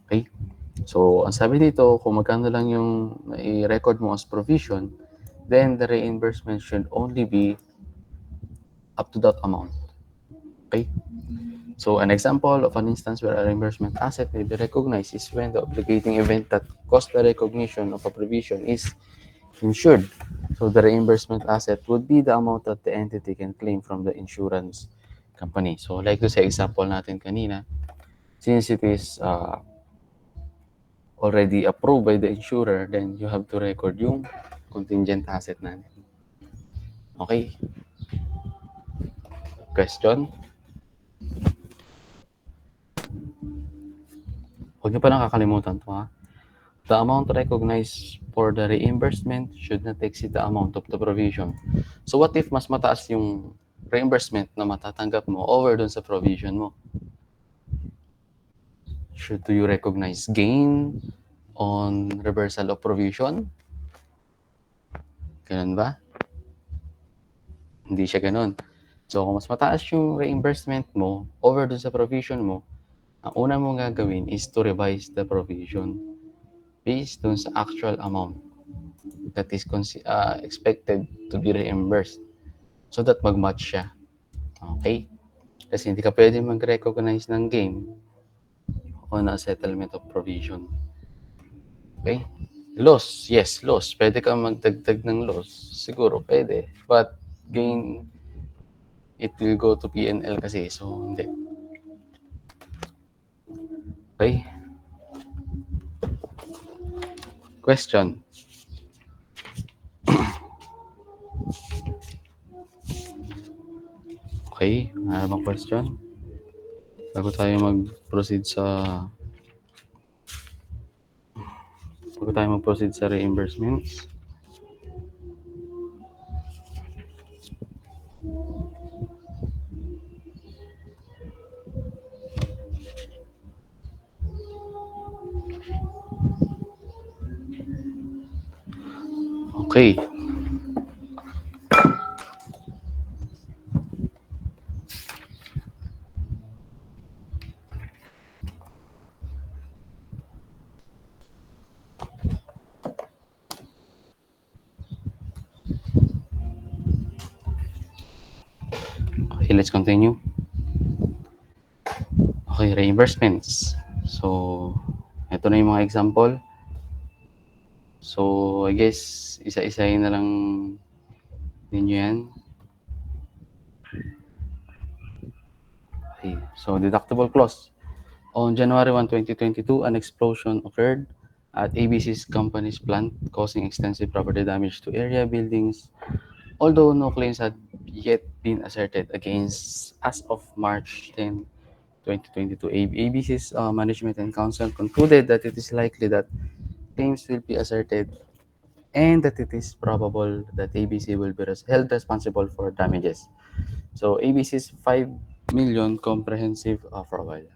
Okay? So, ang sabi dito, kung magkano lang yung i-record mo as provision, then the reimbursement should only be up to that amount. Okay? So, an example of an instance where a reimbursement asset may be recognized is when the obligating event that caused the recognition of a provision is insured. So, the reimbursement asset would be the amount that the entity can claim from the insurance company. So, like to say example natin kanina, since it is already approved by the insurer, then you have to record yung contingent asset natin. Okay? Question? Huwag niyo pa lang kakalimutan to, ha? The amount recognized for the reimbursement should not exceed the amount of the provision. So what if mas mataas yung reimbursement na matatanggap mo over dun sa provision mo? Should you recognize gain on reversal of provision? Ganun ba? Hindi siya ganun. So kung mas mataas yung reimbursement mo over dun sa provision mo, ang una mong gagawin is to revise the provision based dun sa actual amount that is expected to be reimbursed so that mag-match siya. Okay? Kasi hindi ka pwede mag-recognize ng gain on a settlement of provision. Okay? Loss. Yes, loss. Pwede ka magdagdag ng loss. Siguro, pwede. But gain, it will go to P&L kasi. So, hindi. Okay? Question. Okay? Ano bang question? Bago tayo mag-proceed sa reimbursements. Okay. Okay, let's continue. Okay, reimbursements. So, ito na yung mga example. So, I guess, isa-isahin na lang ninyo yan. Okay, so deductible clause. On January 1, 2022, an explosion occurred at ABC's company's plant, causing extensive property damage to area buildings. Although no claims had yet been asserted against as of March 10, 2022, ABC's management and council concluded that it is likely that claims will be asserted and that it is probable that ABC will be held responsible for damages. So ABC's 5 million comprehensive fraud.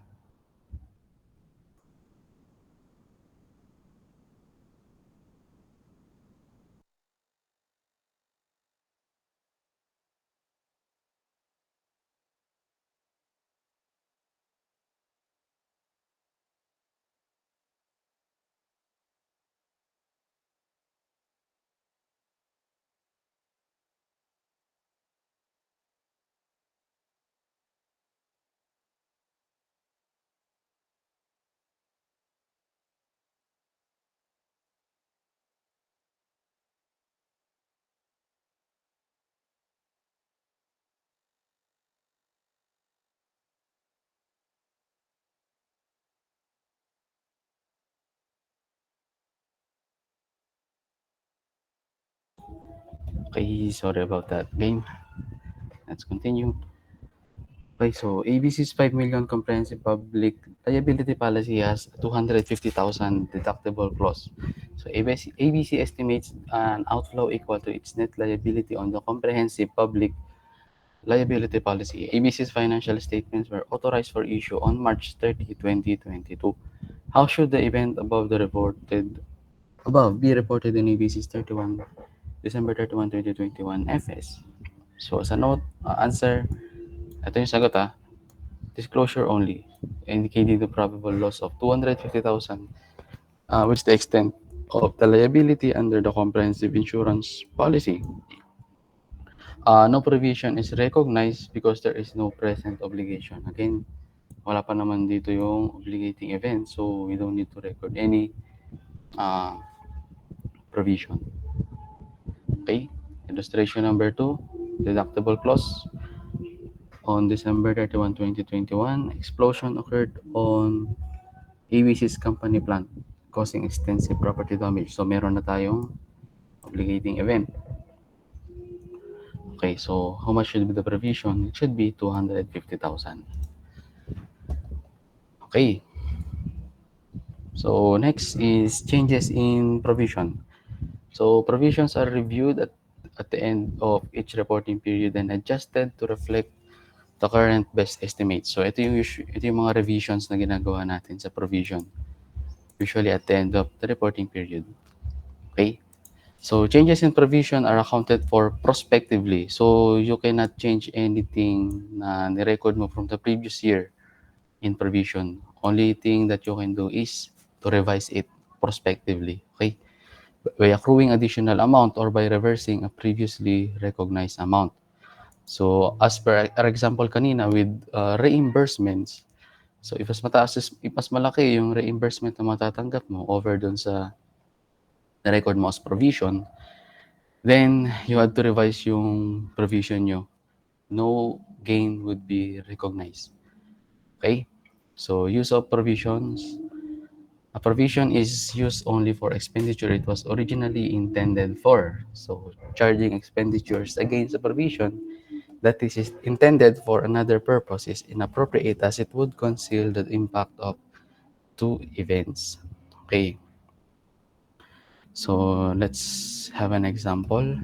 Okay, sorry about that game. Let's continue. Okay, so ABC's 5 million comprehensive public liability policy has 250,000 deductible clause. So ABC estimates an outflow equal to its net liability on the comprehensive public liability policy. ABC's financial statements were authorized for issue on March 30, 2022. How should the event above be reported in ABC's December 31, 2021 FS? So sa note, answer, ito yung sagot disclosure only, indicating the probable loss of 250,000, which the extent of the liability under the comprehensive insurance policy. No provision is recognized because there is no present obligation. Again, wala pa naman dito yung obligating event, so we don't need to record any uh, provision. Okay, illustration number 2, deductible clause. On December 31, 2021, explosion occurred on ABC's company plant, causing extensive property damage. So, meron na tayong obligating event. Okay, so how much should be the provision? It should be 250,000. Okay. So, next is changes in provision. So, provisions are reviewed at the end of each reporting period and adjusted to reflect the current best estimate. So, ito yung mga revisions na ginagawa natin sa provision, usually at the end of the reporting period. Okay? So, changes in provision are accounted for prospectively. So, you cannot change anything na nirecord mo from the previous year in provision. Only thing that you can do is to revise it prospectively. Okay? By accruing additional amount or by reversing a previously recognized amount. So, as per our example kanina with reimbursements, so if mas malaki yung reimbursement na matatanggap mo over dun sa na-record mo as provision, then you had to revise yung provision nyo. No gain would be recognized. Okay? So, use of provisions. A provision is used only for expenditure it was originally intended for. So, charging expenditures against a provision that is intended for another purpose is inappropriate as it would conceal the impact of two events. Okay. So, let's have an example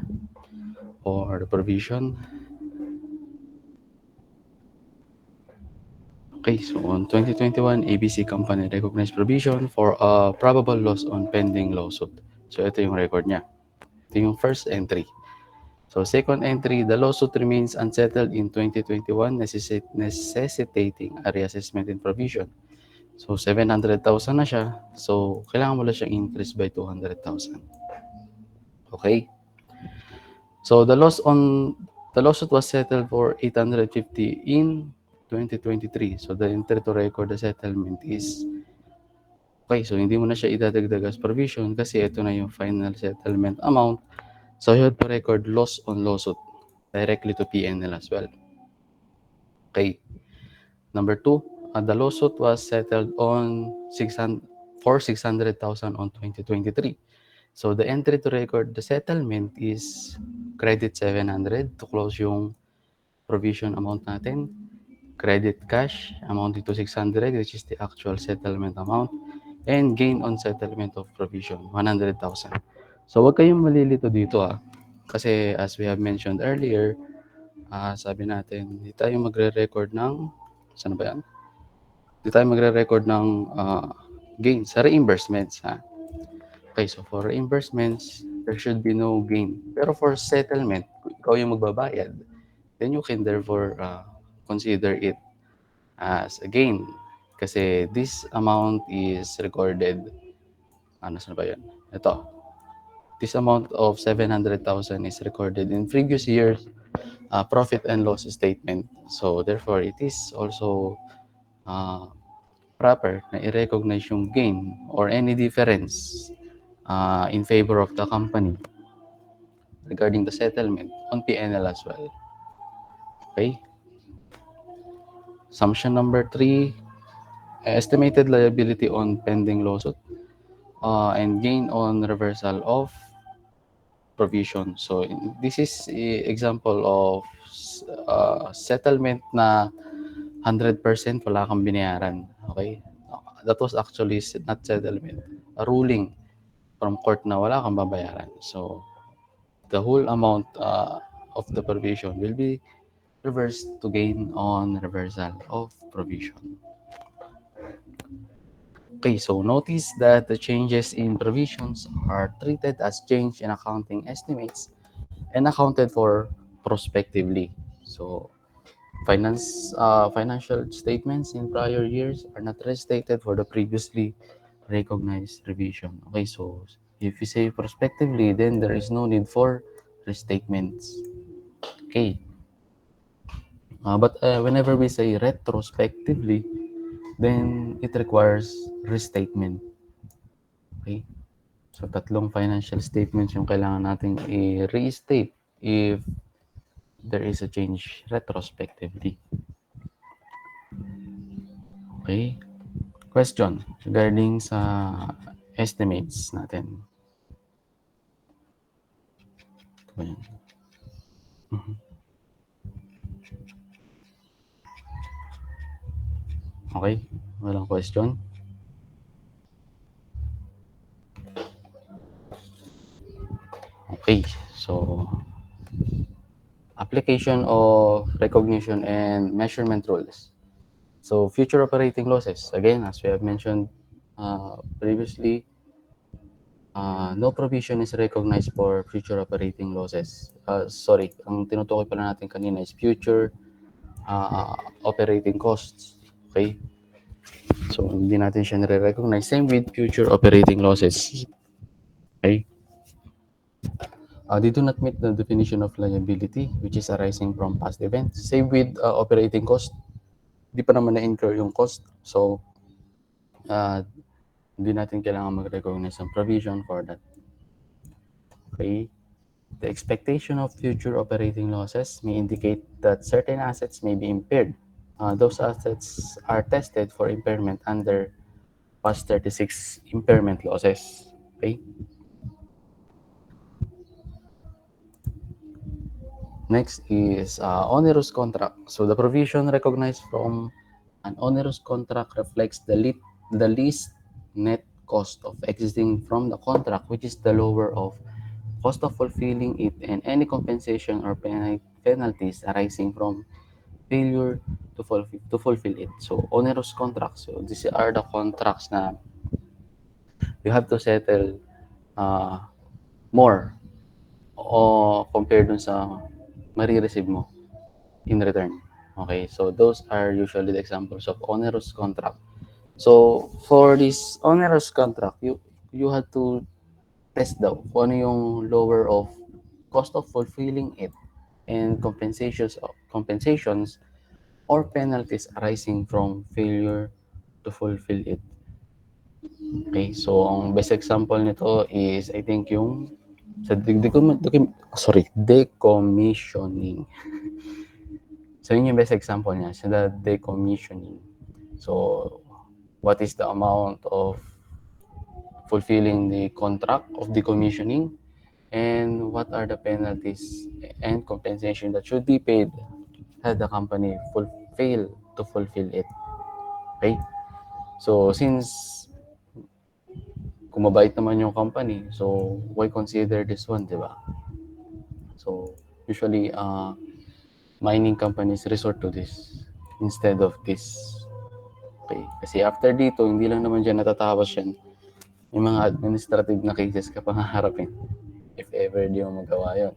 for the provision. Okay, so on 2021, ABC Company recognized provision for a probable loss on pending lawsuit. So ito yung record niya. Ito yung first entry. So second entry, the lawsuit remains unsettled in 2021, necessitating a reassessment in provision. So 700,000 na siya. So kailangan mo lang siyang increase by 200,000. Okay? So the loss on The lawsuit was settled for 850 in 2023. So the entry to record the settlement is okay. So hindi mo na siya idadagdag as provision kasi ito na yung final settlement amount. So you have to record loss on lawsuit directly to PNL as well. Okay. Number two, the lawsuit was settled on 600 for 600,000 on 2023. So the entry to record the settlement is credit 700 to close yung provision amount natin. Credit cash amounting to 600, which is the actual settlement amount. And gain on settlement of provision, 100,000. So wag kayong malilito dito Kasi as we have mentioned earlier, sabi natin, hindi tayo magre-record ng, saan ba yan? Hindi tayo magre-record ng gain sa reimbursements. Okay, so for reimbursements, there should be no gain. Pero for settlement, kung ikaw yung magbabayad, then you can therefore consider it as a gain. Kasi this amount is recorded, saan ba yun? Ito, this amount of 700,000 is recorded in previous years profit and loss statement. So therefore, it is also uh, proper na i-recognize yung gain or any difference in favor of the company regarding the settlement on PNL as well. Okay? Assumption number 3, estimated liability on pending lawsuit and gain on reversal of provision. So this is example of settlement na 100% wala kang binayaran. Okay? That was actually not settlement. A ruling from court na wala kang babayaran. So the whole amount of the provision will be reversed to gain on reversal of provision. Okay, so notice that the changes in provisions are treated as change in accounting estimates and accounted for prospectively. So financial statements in prior years are not restated for the previously recognized revision. Okay, so if you say prospectively, then there is no need for restatements. Okay. But whenever we say retrospectively, then it requires restatement. Okay? So, tatlong financial statements yung kailangan nating i-restate if there is a change retrospectively. Okay? Question regarding sa estimates natin. Okay? Walang question? Okay. So, application of recognition and measurement rules. So, future operating losses. Again, as we have mentioned previously, no provision is recognized for future operating losses. Sorry, ang tinutukoy pala natin kanina is future operating costs. Okay? So, hindi natin siya nare-recognize. Same with future operating losses. Okay? They do not meet the definition of liability, which is arising from past events. Same with operating cost. Di pa naman na-incur yung cost. So, hindi natin kailangan mag-recognize ng provision for that. Okay? The expectation of future operating losses may indicate that certain assets may be impaired. Those assets are tested for impairment under past 36 impairment losses. Okay? Next is onerous contract. So the provision recognized from an onerous contract reflects the least net cost of existing from the contract, which is the lower of cost of fulfilling it and any compensation or penalties arising from failure to fulfill it. So onerous contracts. So these are the contracts na you have to settle more o compared dun sa marireceive mo in return. Okay, so those are usually the examples of onerous contract. So for this onerous contract, you have to test daw kung ano yung lower of cost of fulfilling it and compensations or penalties arising from failure to fulfill it. Okay, so ang best example nito is I think yung sa decommissioning. So yun yung best example niya, sa the decommissioning. So what is the amount of fulfilling the contract of decommissioning, and what are the penalties and compensation that should be paid had the company fail to fulfill it. Okay? So since kung mabait naman yung company, so why consider this one, di ba? So usually mining companies resort to this instead of this. Okay? Kasi after dito, hindi lang naman dyan natatapos yan. May mga administrative na cases ka pang haharapin if ever di mo magawa yun.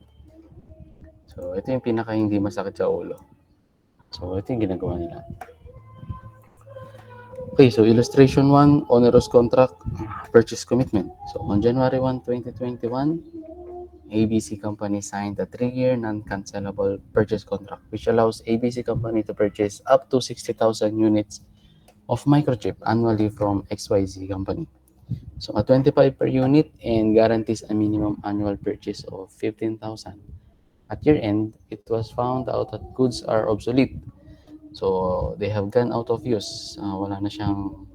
So, ito yung pinaka hindi masakit sa ulo. So, ito yung ginagawa nila. Okay, so illustration 1, onerous contract purchase commitment. So, on January 1, 2021, ABC Company signed a 3-year non-cancelable purchase contract which allows ABC Company to purchase up to 60,000 units of microchip annually from XYZ Company. So, a 25 per unit and guarantees a minimum annual purchase of 15,000. At year end, it was found out that goods are obsolete. So, they have gone out of use. Wala na siyang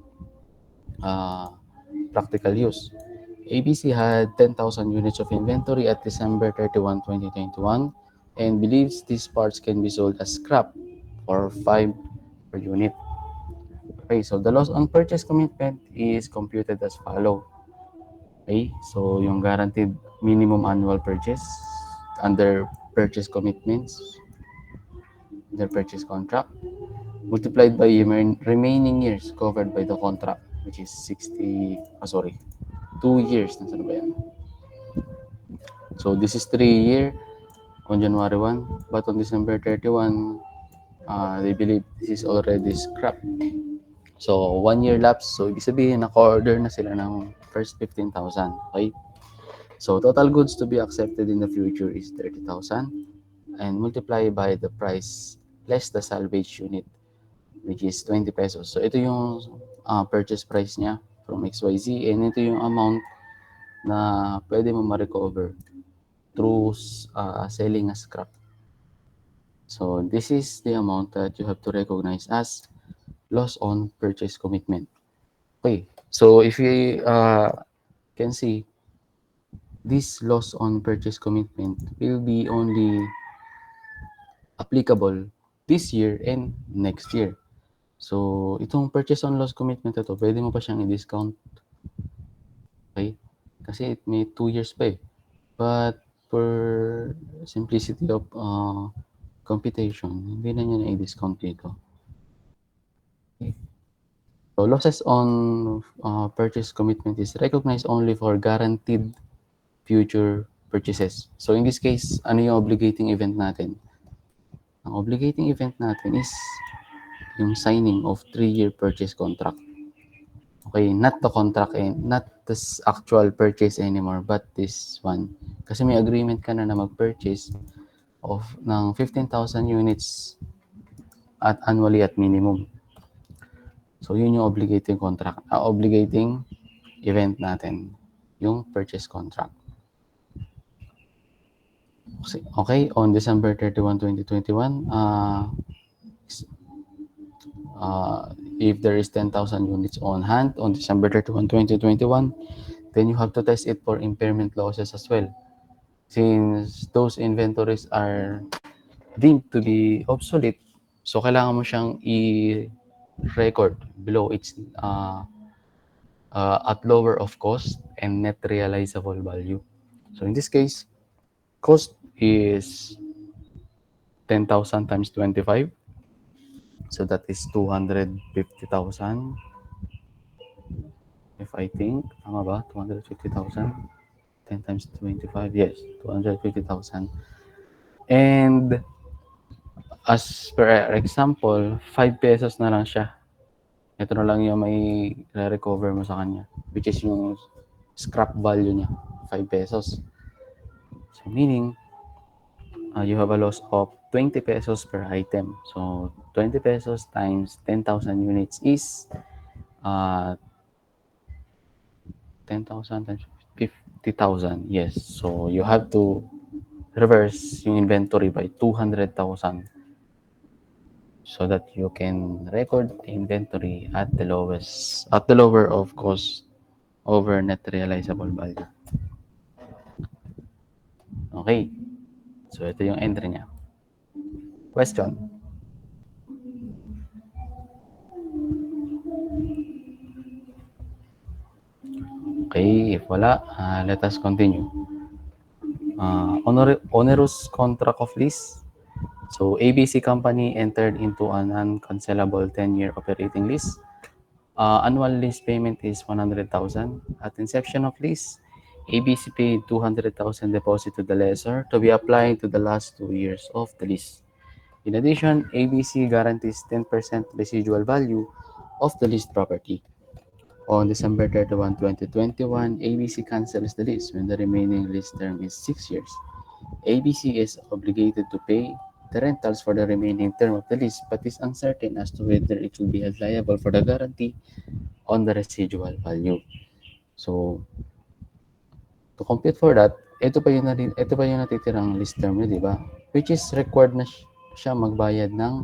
uh, practical use. ABC had 10,000 units of inventory at December 31, 2021 and believes these parts can be sold as scrap for 5 per unit. Okay, so the loss on purchase commitment is computed as follow. Okay, so yung guaranteed minimum annual purchase under purchase commitments, the purchase contract, multiplied by remaining years covered by the contract, which is 2 years. Nasaan ba yan? So this is 3 year on January 1, but on December 31, they believe this is already scrap. So 1 year lapse, so ibig sabihin naka-order na sila ng first 15,000. Okay? So total goods to be accepted in the future is 30,000 and multiply by the price less the salvage unit, which is 20 pesos. So ito yung purchase price niya from XYZ and ito yung amount na pwede mo ma-recover through selling a scrap. So this is the amount that you have to recognize as loss on purchase commitment. Okay, so if you can see, this loss on purchase commitment will be only applicable this year and next year. So, itong purchase on loss commitment ito, pwede mo pa siyang i-discount. Okay? Kasi may 2 years pa eh. But for simplicity of computation, hindi na niya na-discount dito. Okay. So, losses on purchase commitment is recognized only for guaranteed future purchases. So, in this case, ano yung obligating event natin? Ang obligating event natin is yung signing of 3-year purchase contract. Okay, not the contract and not this actual purchase anymore, but this one. Kasi may agreement ka na mag-purchase ng 15,000 units at annually at minimum. So, yun yung obligating contract. Obligating event natin, yung purchase contract. Okay, on December 31, 2021, if there is 10,000 units on hand on December 31, 2021, then you have to test it for impairment losses as well. Since those inventories are deemed to be obsolete, so kailangan mo siyang i-record below its at lower of cost and net realizable value. So in this case, cost is 10,000 times 25. So that is 250,000. If I think, tama ba? 250,000. 10 times 25, yes, 250,000. And as per example, 5 pesos na lang siya. Ito na lang yung may recover mo sa kanya, which is yung scrap value niya, 5 pesos. So meaning, you have a loss of 20 pesos per item. So 20 pesos times 10,000 units is 10,000 times 50,000. Yes. So you have to reverse yung inventory by 200,000 so that you can record the inventory at the lower of cost over net realizable value. Okay. So ito yung entry niya. Question. Okay, if wala, let us continue. Onerous contract of lease. So ABC company entered into a non-cancelable 10-year operating lease. Annual lease payment is 100,000. At inception of lease, ABC paid 200,000 deposit to the lessor to be applied to the last 2 years of the lease. In addition, ABC guarantees 10% residual value of the leased property. On December 31, 2021, ABC cancels the lease when the remaining lease term is 6 years. ABC is obligated to pay the rentals for the remaining term of the lease but is uncertain as to whether it will be held liable for the guarantee on the residual value. So, to compute for that, ito pa yung natitirang lease term niya, di ba? Which is required na siya magbayad ng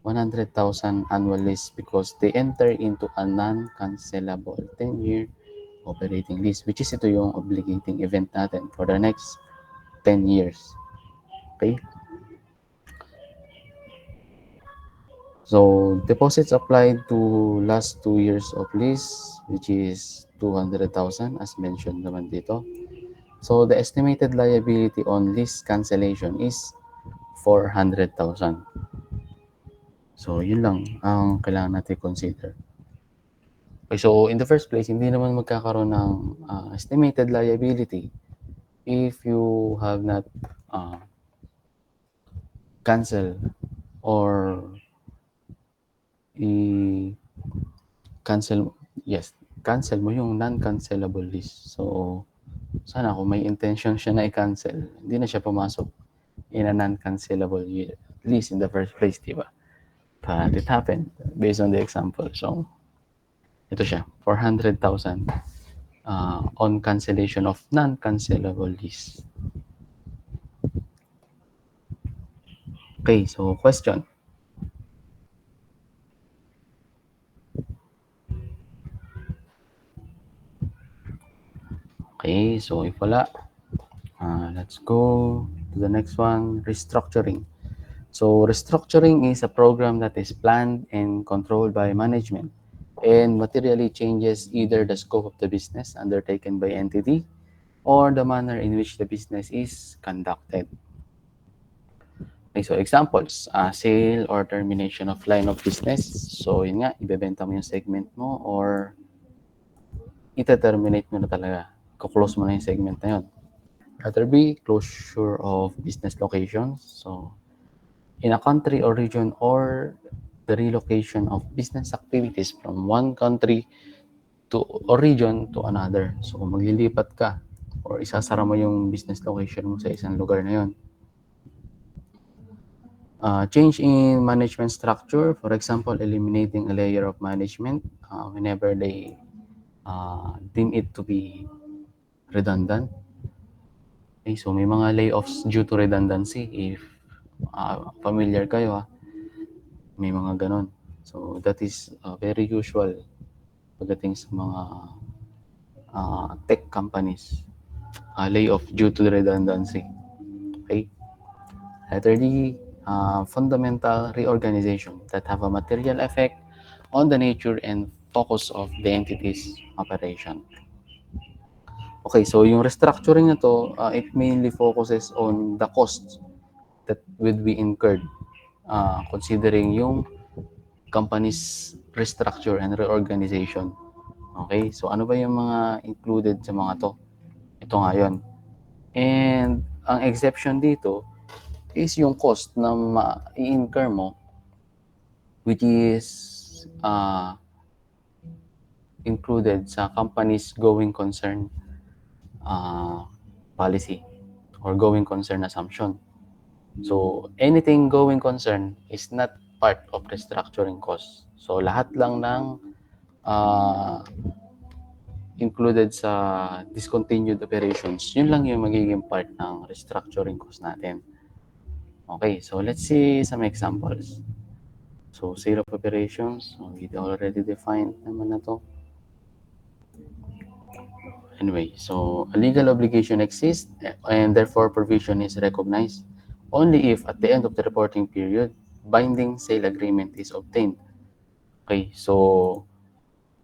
100,000 annual lease because they enter into a non-cancelable 10-year operating lease, which is ito yung obligating event natin for the next 10 years. Okay? So, deposits applied to last 2 years of lease, which is 200,000 as mentioned naman dito. So, the estimated liability on lease cancellation is 400,000. So, yun lang ang kailangan natin consider. Okay, so, in the first place, hindi naman magkakaroon ng estimated liability if you have not cancel or cancel cancel mo yung non-cancelable lease. So, sana kung may intention siya na i-cancel, hindi na siya pumasok in a non-cancelable lease in the first place, di ba? But it happened based on the example. So, ito siya, 400,000 on cancellation of non-cancelable lease. Okay, so question. Okay, so if wala, let's go to the next one, restructuring. So restructuring is a program that is planned and controlled by management and materially changes either the scope of the business undertaken by entity or the manner in which the business is conducted. Okay, so examples, sale or termination of line of business. So yun nga, ibebenta mo yung segment mo or ita-terminate mo na talaga. Kuklose mo na yung segment na yun. Letter B, closure of business locations. So in a country or region or the relocation of business activities from one country to or region to another. So kung maglilipat ka or isasara mo yung business location mo sa isang lugar na yun. Change in management structure, for example, eliminating a layer of management whenever they deem it to be redundant. Okay, so may mga layoffs due to redundancy if familiar kayo may mga ganon. So that is very usual pagdating sa mga tech companies. Layoff due to redundancy. Okay? Letter D, fundamental reorganization that have a material effect on the nature and focus of the entity's operation. Okay, so yung restructuring na to, it mainly focuses on the costs that will be incurred considering yung company's restructure and reorganization. Okay, so ano ba yung mga included sa mga to? Ito nga yun. And ang exception dito is yung cost na ma-incur mo which is included sa company's going concern policy or going concern assumption. So, anything going concern is not part of restructuring costs. So, lahat lang ng ah, included sa discontinued operations, yun lang yung magiging part ng restructuring cost natin. Okay, so let's see some examples. So, sale of operations, so we already defined naman na to. Anyway, so a legal obligation exists and therefore provision is recognized only if at the end of the reporting period, binding sale agreement is obtained. Okay, so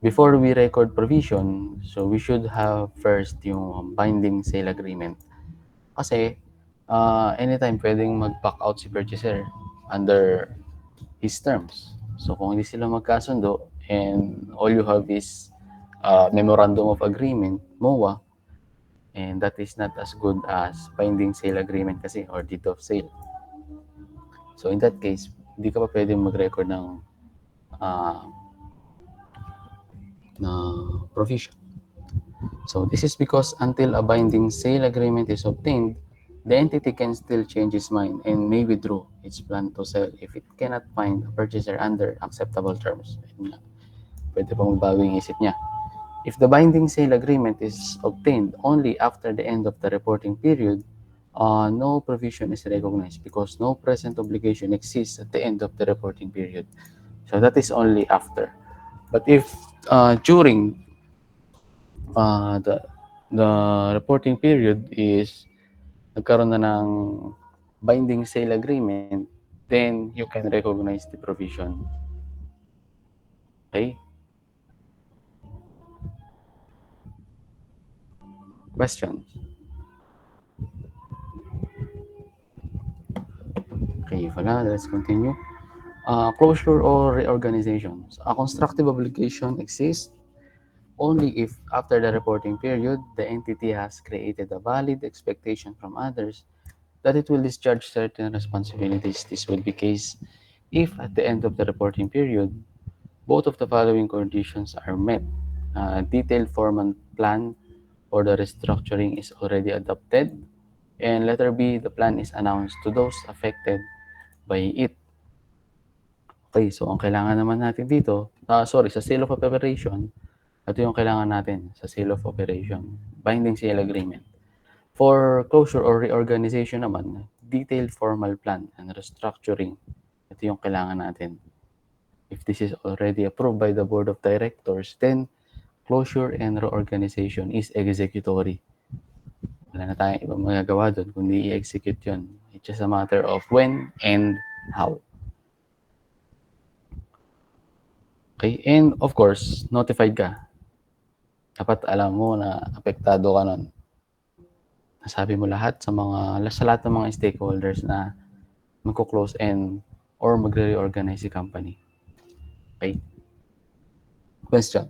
before we record provision, so we should have first yung binding sale agreement. Kasi anytime pwedeng mag-back out si purchaser under his terms. So kung hindi sila magkasundo and all you have is memorandum of agreement, MOA, and that is not as good as binding sale agreement kasi or deed of sale. So in that case, hindi ka pa pwedeng mag-record ng uh, na provision. So this is because until a binding sale agreement is obtained, the entity can still change its mind and may withdraw its plan to sell if it cannot find a purchaser under acceptable terms. Pwede pa magbago yung isip niya. If the binding sale agreement is obtained only after the end of the reporting period, no provision is recognized because no present obligation exists at the end of the reporting period. So that is only after. But if during uh, the the reporting period is nagkaroon na ng binding sale agreement, then you can recognize the provision. Okay? Questions? Okay, wala. Let's continue. Closure or reorganization. So, a constructive obligation exists only if, after the reporting period, the entity has created a valid expectation from others that it will discharge certain responsibilities. This would be case if, at the end of the reporting period, both of the following conditions are met. A detailed formal plan for the restructuring is already adopted, and letter B, the plan is announced to those affected by it. Okay, so ang kailangan naman natin dito, sa sale of operation, ito yung kailangan natin sa sale of operation, binding sale agreement. For closure or reorganization naman, detailed formal plan and restructuring, ito yung kailangan natin. If this is already approved by the board of directors, then closure and reorganization is executory. Wala na tayong ibang magagawa doon kundi i-execute yun. It's just a matter of when and how. Okay, and of course, notified ka. Dapat alam mo na apektado ka nun. Nasabi mo lahat sa lahat ng mga stakeholders na magko-close and or magre-reorganize si company. Okay? Question?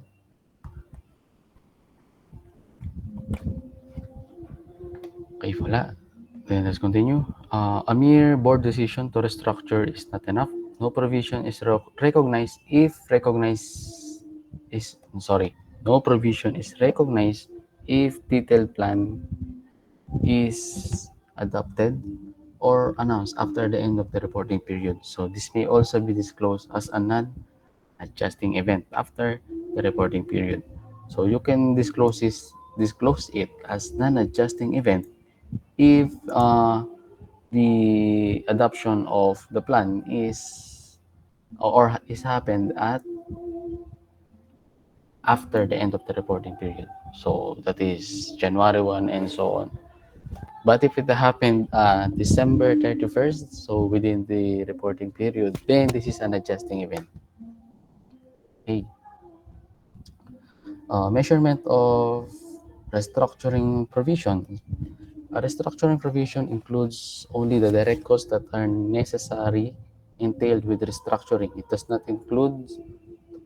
Okay, wala. Then let's continue. A mere board decision to restructure is not enough. No provision is recognized if no provision is recognized if detailed plan is adopted or announced after the end of the reporting period. So this may also be disclosed as a non-adjusting event after the reporting period. So you can disclose it as non-adjusting event if the adoption of the plan is happened at after the end of the reporting period. So that is January 1 and so on. But if it happened December 31st, so within the reporting period, then this is an adjusting event. Okay. Measurement of restructuring provision. A restructuring provision includes only the direct costs that are necessary entailed with restructuring. It does not include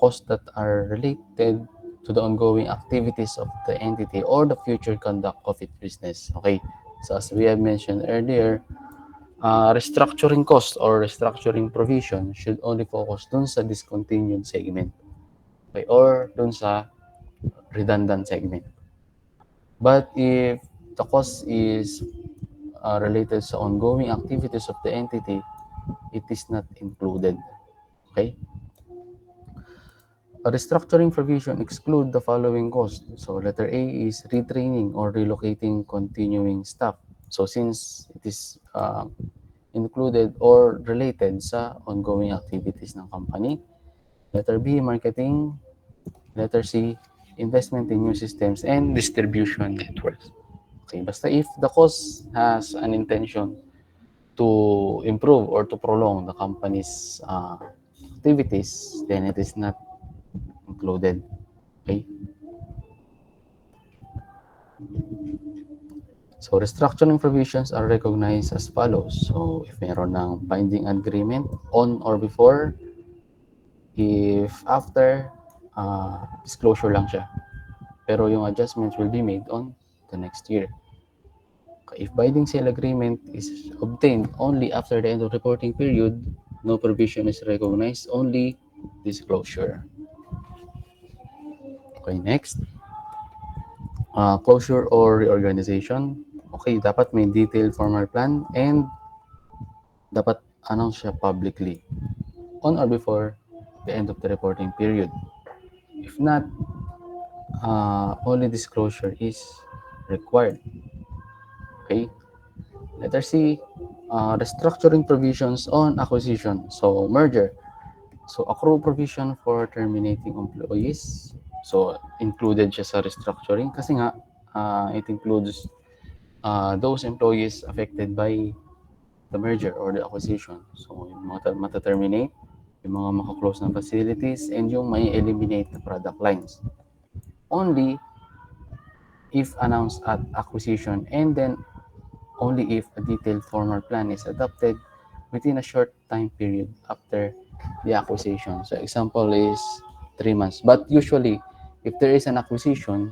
costs that are related to the ongoing activities of the entity or the future conduct of its business. Okay, so as we have mentioned earlier, restructuring cost or restructuring provision should only focus dun sa discontinued segment, okay, or dun sa redundant segment. But if the cost is related sa ongoing activities of the entity, it is not included. Okay? A restructuring provision exclude the following costs. So letter A is retraining or relocating continuing staff. So since it is included or related sa ongoing activities ng company. Letter B, marketing. Letter C, investment in new systems and distribution networks. Okay, basta if the cost has an intention to improve or to prolong the company's activities, then it is not included. Okay? So, restructuring provisions are recognized as follows. So, if meron ng binding agreement on or before, if after, disclosure lang siya. Pero yung adjustments will be made on the next year. If binding sale agreement is obtained only after the end of reporting period, no provision is recognized, only disclosure. Okay, next. Closure or reorganization. Okay, dapat may detailed formal plan and dapat announce siya publicly on or before the end of the reporting period. If not, only disclosure is required. Okay. Letter C, restructuring provisions on acquisition. So, merger. So, accrue provision for terminating employees. So, included siya sa restructuring kasi nga, it includes those employees affected by the merger or the acquisition. So, yung mga mata-terminate, yung mga makaklose ng facilities, and yung may eliminate the product lines. Only if announced at acquisition, and then only if a detailed formal plan is adopted within a short time period after the acquisition. So example is 3 months. But usually, if there is an acquisition,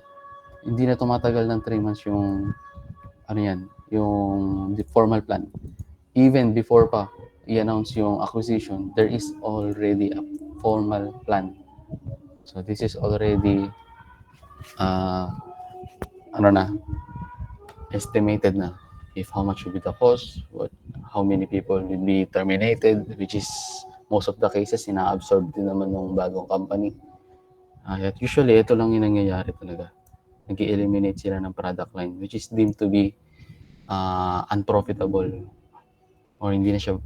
hindi na tumatagal ng 3 months yung yung the formal plan. Even before pa i-announce yung acquisition, there is already a formal plan. So this is already estimated na if how much will be the cost, how many people will be terminated, which is most of the cases ina-absorb din naman ng bagong company. At usually, ito lang yung nangyayari talaga. Nag-eliminate sila ng product line which is deemed to be unprofitable or hindi na siya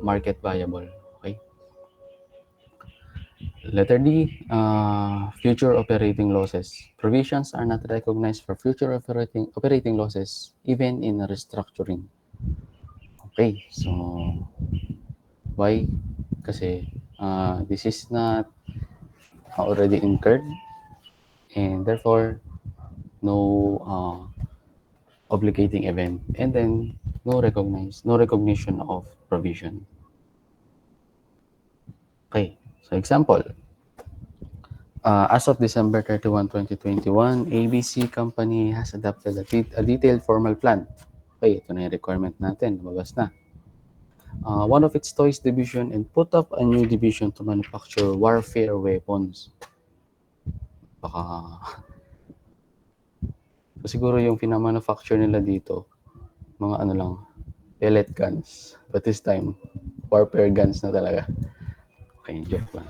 market viable. Okay? Letter D, future operating losses. Provisions are not recognized for future operating losses even in a restructuring. Okay, so why? Kasi this is not already incurred and therefore no obligating event, and then no recognition of provision. Okay, so example, as of December 31, 2021, ABC Company has adopted a detailed formal plan. Okay, ito na yung requirement natin, lumabas na. One of its toys division and put up a new division to manufacture warfare weapons. Baka so siguro yung pinamanufacture nila dito, mga ano lang, pellet guns. But this time, warfare guns na talaga. Okay, joke lang.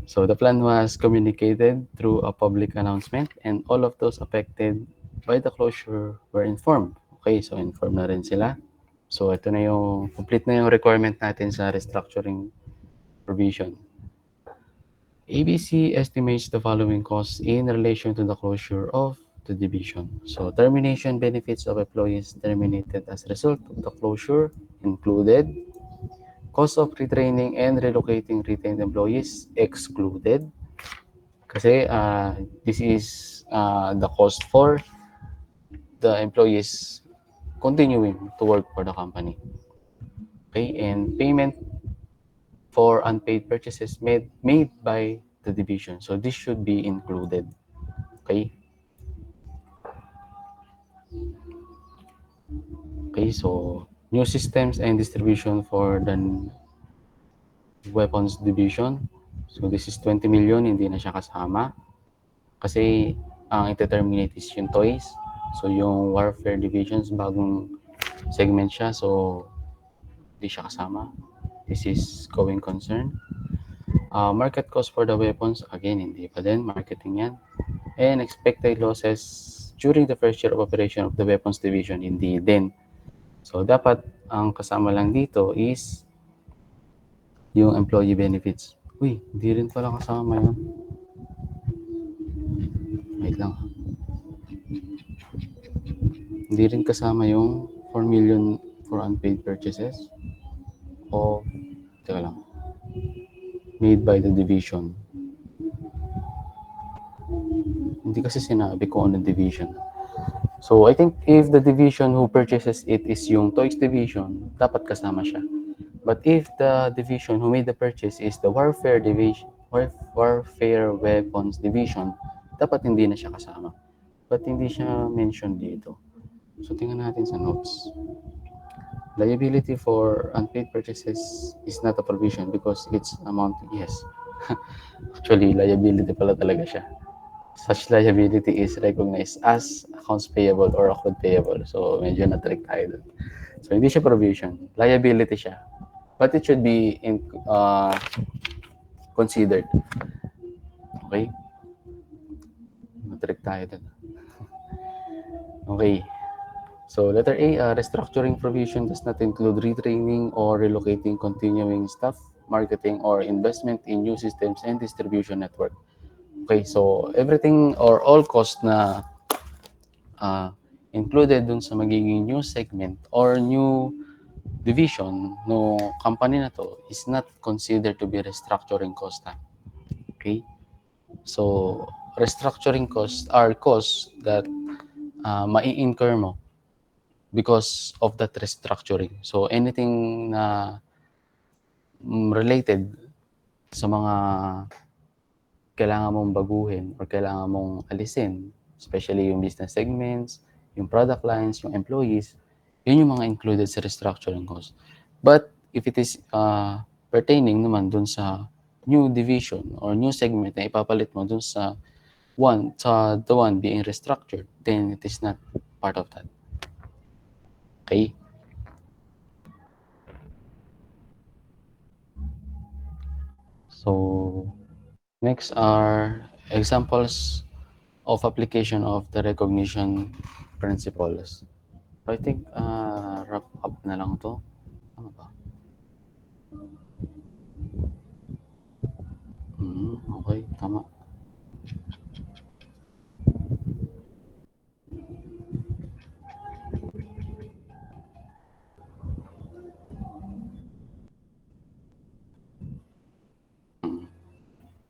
So the plan was communicated through a public announcement and all of those affected by the closure were informed. Okay, so informed na rin sila. So ito na yung, complete na yung requirement natin sa restructuring provision. ABC estimates the following costs in relation to the closure of the division. So termination benefits of employees terminated as a result of the closure included. Cost of retraining and relocating retained employees excluded. Kasi this is the cost for the employees continuing to work for the company. Okay, and payment for unpaid purchases made by the division. So this should be included. Okay. Okay, so new systems and distribution for the weapons division. So this is 20 million, hindi na siya kasama. Kasi ang ite-terminate is yung toys. So yung warfare divisions, bagong segment siya. So di siya kasama. This is going concern. Market cost for the weapons, again, hindi pa din. Marketing yan. And expected losses during the first year of operation of the weapons division, hindi din. So dapat ang kasama lang dito is yung employee benefits. Uy, hindi rin pala kasama yun. Wait lang. Hindi rin kasama yung 4 million for unpaid purchases o, teka lang, made by the division. Hindi kasi sinabi ko ano division. So, I think if the division who purchases it is yung toys division, dapat kasama siya. But if the division who made the purchase is the warfare division, warfare weapons division, dapat hindi na siya kasama. But hindi siya mentioned dito. So, tingnan natin sa notes. Liability for unpaid purchases is not a provision because its amount, yes. Actually, liability pala talaga siya. Such liability is recognized as accounts payable or accrued payable. So, medyo na-trick tayo dun. So, hindi siya provision. Liability siya. But it should be considered. Okay? Na-trick tayo dun. Okay. So, letter A, restructuring provision does not include retraining or relocating continuing staff, marketing, or investment in new systems and distribution network. Okay, so everything or all cost na included dun sa magiging new segment or new division no company na to is not considered to be restructuring cost. Okay? So, restructuring costs are costs that mai-incur mo because of that restructuring. So, anything na related sa mga kailangan mong baguhin or kailangan mong alisin, especially yung business segments, yung product lines, yung employees, yun yung mga included sa restructuring cost. But if it is pertaining naman dun sa new division or new segment na ipapalit mo dun sa the one being restructured, then it is not part of that. Okay? So, next are examples of application of the recognition principles. So, I think wrap up na lang to. Ano ba? Okay, tama.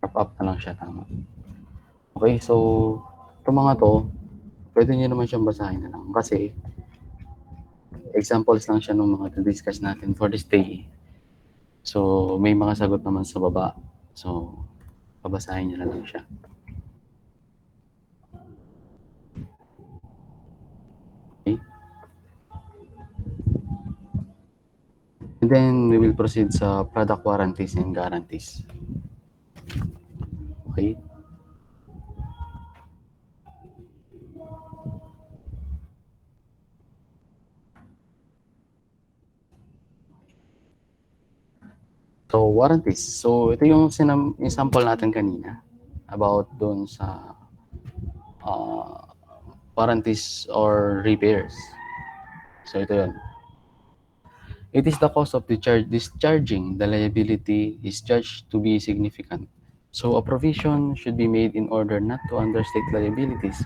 Wrap up na lang siya, tama. Okay, so itong mga to, pwede nyo naman siyang basahin na lang kasi examples lang siya ng mga discuss natin for this day. So, may mga sagot naman sa baba. So, pabasahin nyo na lang siya. Okay? And then, we will proceed sa product warranties and guarantees. Okay? So, warranties. So, ito yung example natin kanina about doon sa warranties or repairs. So, ito yun. It is the cost of discharging the liability is judged to be significant. So, a provision should be made in order not to understate liabilities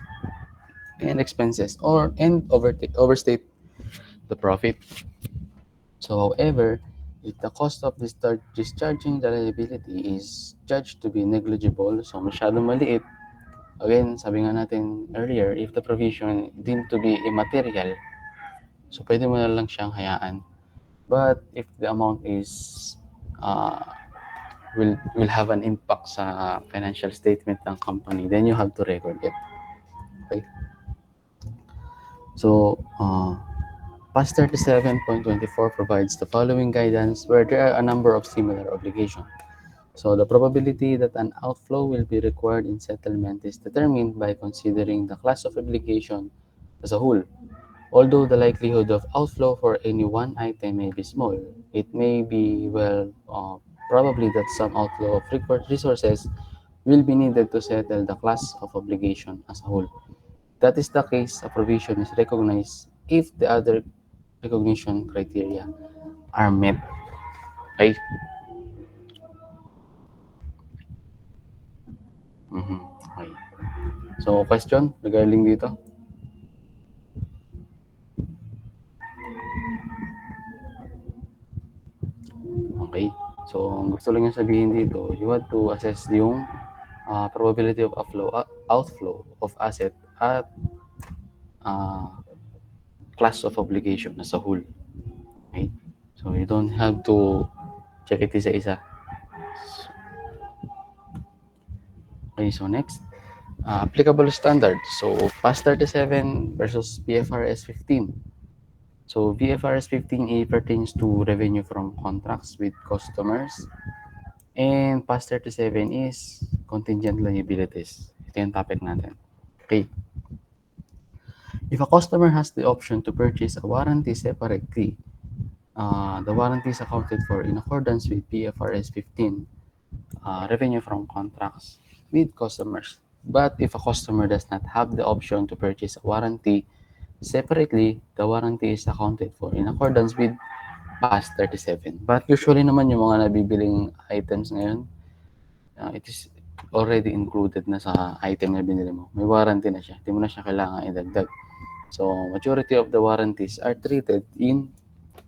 and expenses and overstate the profit. So, however, if the cost of discharging the liability is judged to be negligible, so masyadong maliit, again, sabi nga natin earlier, if the provision deemed to be immaterial, so pwede mo na lang siyang hayaan. But if the amount is will have an impact sa financial statement ng company, then you have to record it. Okay? So, PAS 37.24 provides the following guidance where there are a number of similar obligations. So, the probability that an outflow will be required in settlement is determined by considering the class of obligation as a whole. Although the likelihood of outflow for any one item may be small, it may be probably that some outflow of resources will be needed to settle the class of obligation as a whole. That is the case a provision is recognized if the other recognition criteria are met. Okay? Mhm. Okay. So, question regarding dito? Okay. So, ang gusto lang yung sabihin dito, you want to assess yung probability of outflow of asset at uh, class of obligation as a whole. Okay? So, you don't have to check it isa-isa. Okay, so next. Applicable standard. So, PAS 37 versus BFRS 15. So, BFRS 15A pertains to revenue from contracts with customers. And PAS 37 is contingent liabilities. Ito yung topic natin. Okay. If a customer has the option to purchase a warranty separately, the warranty is accounted for in accordance with PFRS 15, revenue from contracts with customers. But if a customer does not have the option to purchase a warranty separately, the warranty is accounted for in accordance with PAS 37. But usually naman yung mga nabibiling items ngayon, it is already included na sa item na binili mo. May warranty na siya. Hindi mo na siya kailangan idagdag. So, majority of the warranties are treated in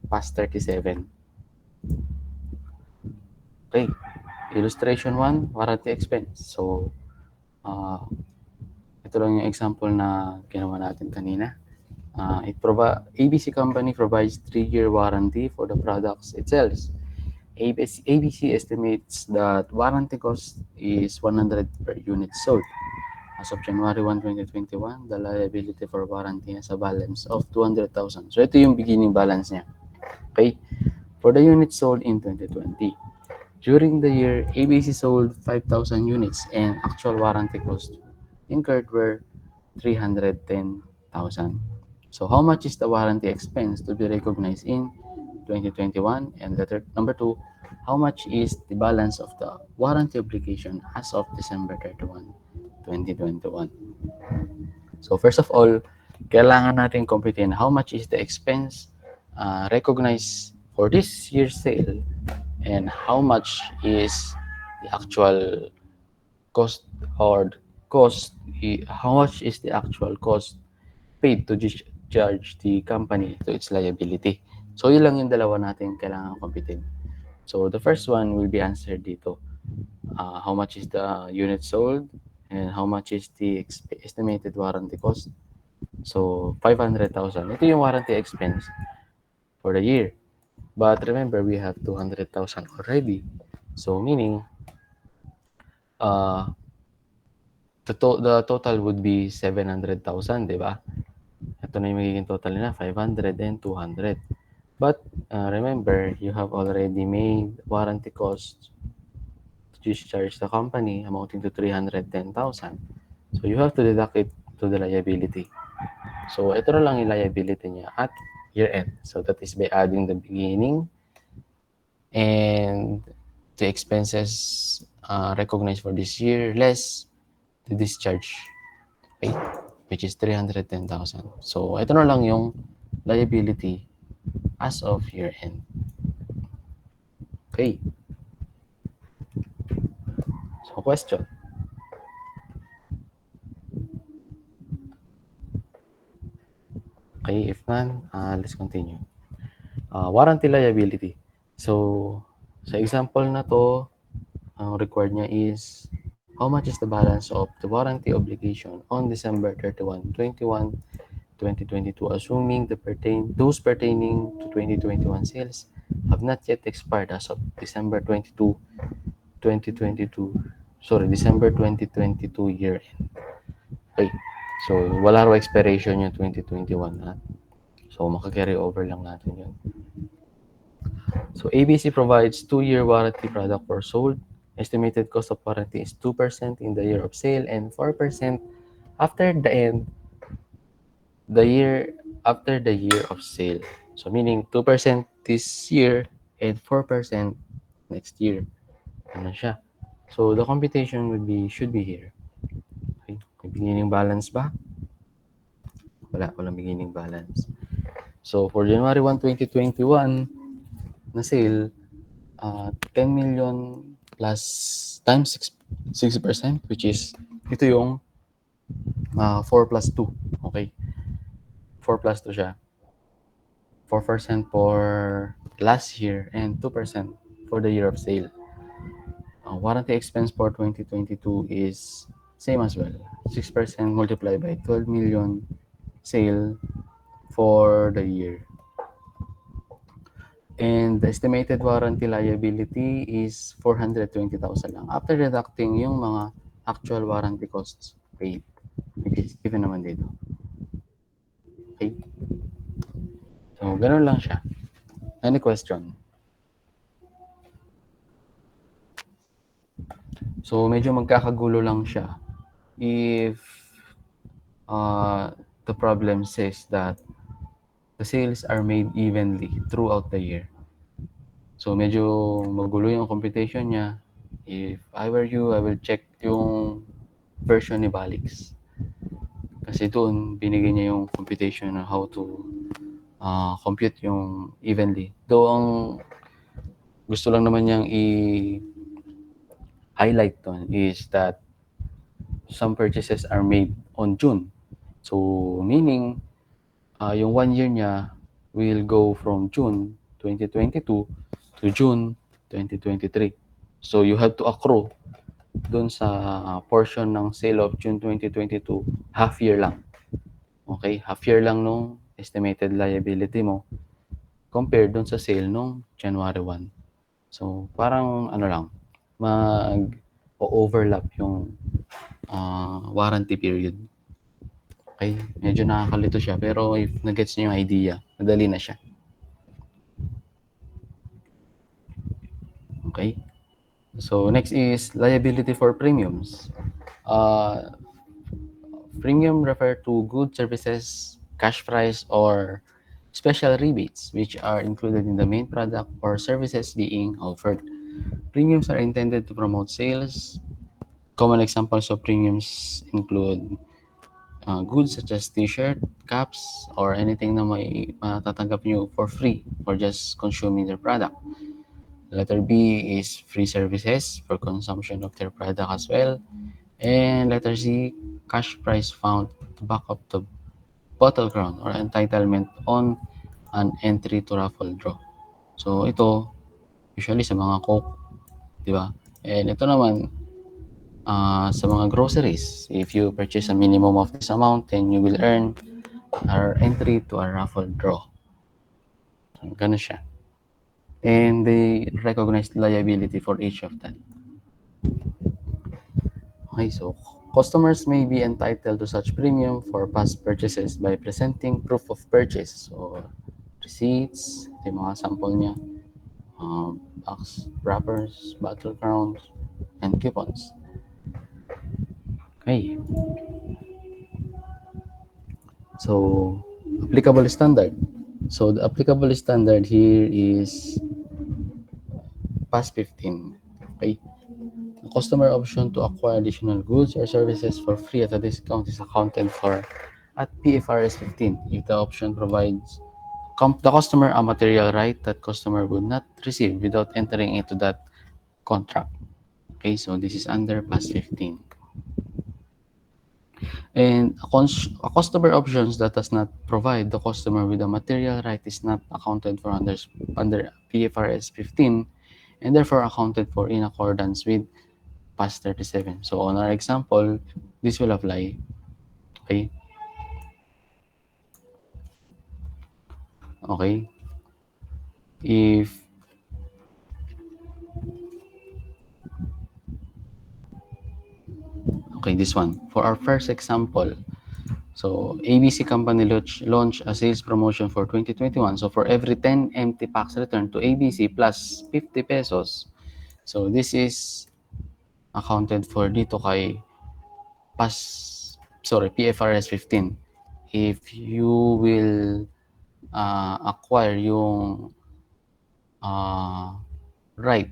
PAS 37. Okay. Illustration 1, warranty expense. So, uh, ito lang yung example na ginawa natin kanina. ABC company provides 3-year warranty for the products it sells. ABC estimates that warranty cost is 100 per unit sold. As of January 1, 2021, the liability for warranty has a balance of 200,000. So, ito yung beginning balance niya. Okay? For the units sold in 2020. During the year, ABC sold 5,000 units and actual warranty cost incurred were 310,000. So, how much is the warranty expense to be recognized in 2021? And number two, how much is the balance of the warranty obligation as of December 31, 2021? So, first of all, kailangan natin computein how much is the expense recognized for this year's sale and how much is the actual cost or cost, how much is the actual cost paid to discharge the company to its liability. So, yun lang yung dalawa natin kailangan computein. So, the first one will be answered dito. How much is the unit sold and how much is the estimated warranty cost. So, 500,000. Ito yung warranty expense for the year. But remember, we have 200,000 already. So, meaning, the total would be 700,000, di ba? Ito na yung magiging total nila, 500 and 200. But remember, you have already made warranty costs to discharge the company amounting to 310,000. So, you have to deduct it to the liability. So, ito na lang yung liability niya at year-end. So, that is by adding the beginning and the expenses recognized for this year less the discharge, okay, which is 310,000. So, ito na lang yung liability as of year-end. Okay. So, question. Okay, if none, let's continue. Warranty liability. So, sa example na to, ang required niya is how much is the balance of the warranty obligation on December 31, 2022, assuming those pertaining to 2021 sales have not yet expired as of December 22, 2022. Sorry, December 2022 year end. Okay. So, wala raw expiration yung 2021 ha. So, maka-carry over lang natin yun. So, ABC provides 2-year warranty product for sold. Estimated cost of warranty is 2% in the year of sale and 4% after the end the year after the year of sale. So meaning 2% this year and 4% next year. Ano siya? So the computation should be here. Okay. May beginning balance ba? Walang beginning balance. So for January 1, 2021 na sale, 10 million plus times 6%, which is ito yung 4 plus 2. Okay. 4 plus 2 siya. 4% for last year and 2% for the year of sale. Warranty expense for 2022 is same as well. 6% multiplied by 12 million sale for the year. And the estimated warranty liability is 420,000 lang. After deducting yung mga actual warranty costs paid. Which is given naman dito. Okay? So, ganun lang siya. Any question? So, medyo magkakagulo lang siya if the problem says that the sales are made evenly throughout the year. So, medyo magulo yung computation niya. If I were you, I will check yung version ni Balix. Kasi doon, binigay niya yung computation on how to compute yung evenly. Though, ang gusto lang naman niyang i-highlight doon is that some purchases are made on June. So, meaning, yung 1 year niya will go from June 2022 to June 2023. So, you have to accrue dun sa portion ng sale of June 2022, half year lang. Okay? Half year lang nung estimated liability mo compared dun sa sale nung January 1. So, parang ano lang, mag-overlap yung warranty period. Okay? Medyo nakakalito siya, pero if nag-gets niyo yung idea, madali na siya. Okay? So, next is liability for premiums. Premium refer to goods, services, cash price, or special rebates which are included in the main product or services being offered. Premiums are intended to promote sales. Common examples of premiums include goods such as t-shirt, caps, or anything na may matatanggap nyo for free for just consuming their product. Letter B is free services for consumption of their product as well. And letter C, cash prize found to back up the battleground or entitlement on an entry to raffle draw. So ito, usually sa mga Coke, di ba? And ito naman, sa mga groceries, if you purchase a minimum of this amount, then you will earn our entry to a raffle draw. So, ganun siya. And they recognize liability for each of that. Okay, so customers may be entitled to such premium for past purchases by presenting proof of purchase or receipts, yung mga sample niya, box wrappers, battlegrounds, and coupons. Okay. So, applicable standard. So, the applicable standard here is past 15. Okay. The customer option to acquire additional goods or services for free at a discount is accounted for at PFRS 15 if the option provides the customer a material right that customer would not receive without entering into that contract. Okay, so this is under past 15. And a customer options that does not provide the customer with a material right is not accounted for under PFRS 15 and therefore accounted for in accordance with past 37. So on our example, this will apply. Okay. Okay. Okay, this one. For our first example, so ABC company launch a sales promotion for 2021. So for every 10 empty packs returned to ABC plus 50 pesos. So this is accounted for dito kay PFRS 15. if you will acquire yung right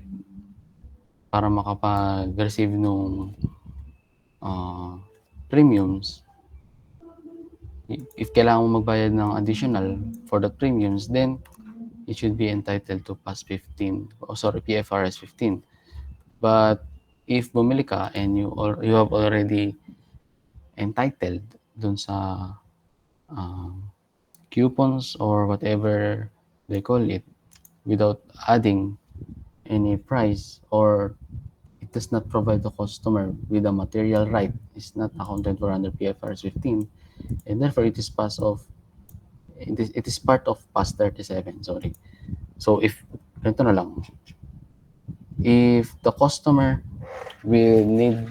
para makapag-receive nung premiums, if kailangan mo magbayad ng additional for the premiums, then it should be entitled to PAS 15, PFRS 15. But if bumili ka and you have already entitled dun sa coupons or whatever they call it without adding any price, or it does not provide the customer with a material right, is not accounted for under PFRS 15, and therefore it is part of PAS 37, sorry. So if ganito na lang, if the customer will need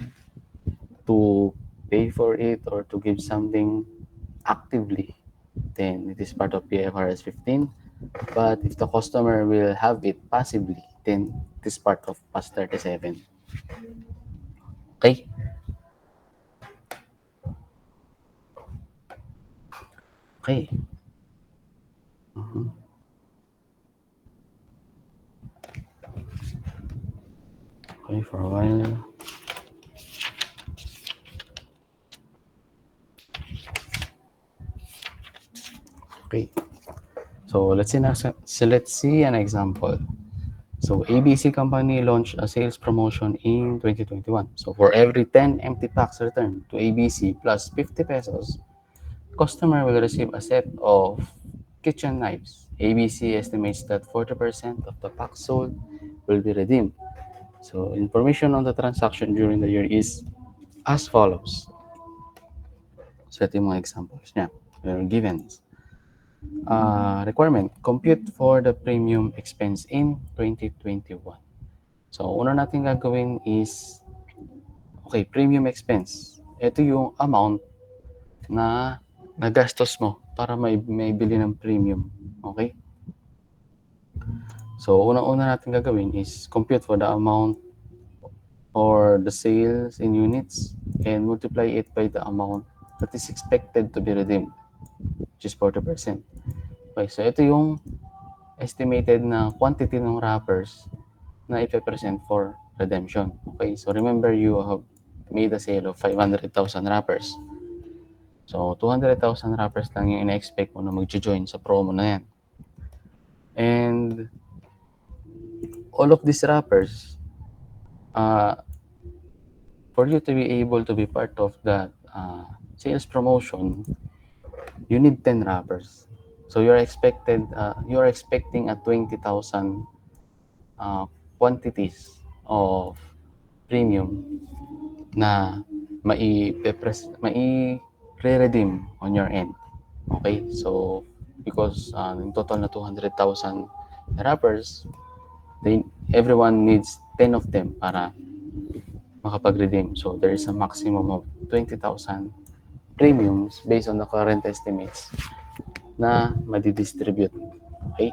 to pay for it or to give something actively, then it is part of PFRS 15. But if the customer will have it passively, then it is part of PAS 37. Okay? Okay. Okay, for a while. Okay. So let's see an example. So ABC company launched a sales promotion in 2021. So for every 10 empty packs returned to ABC plus 50 pesos, customer will receive a set of kitchen knives. ABC estimates that 40% of the packs sold will be redeemed. So information on the transaction during the year is as follows. So ito yung mga examples niya. Givens. Requirement, compute for the premium expense in 2021. So, una natin gagawin is, okay, premium expense. Ito yung amount na nagastos mo para may bili ng premium. Okay? So, unang-una natin gagawin is compute for the amount or the sales in units and multiply it by the amount that is expected to be redeemed, which is 40%. Okay, so ito yung estimated na quantity ng wrappers na ipe-present for redemption. Okay, so remember you have made a sale of 500,000 wrappers. So 200,000 wrappers lang yung ina-expect mo na mag-join sa promo na yan. And all of these wrappers, for you to be able to be part of that sales promotion, you need 10 wrappers. So you're expecting a 20,000 quantities of premium na mai-re-redeem on your end. Okay? So, because in total na 200,000 wrappers, everyone needs 10 of them para makapag-redeem. So, there is a maximum of 20,000 premiums based on the current estimates na madi-distribute. Okay?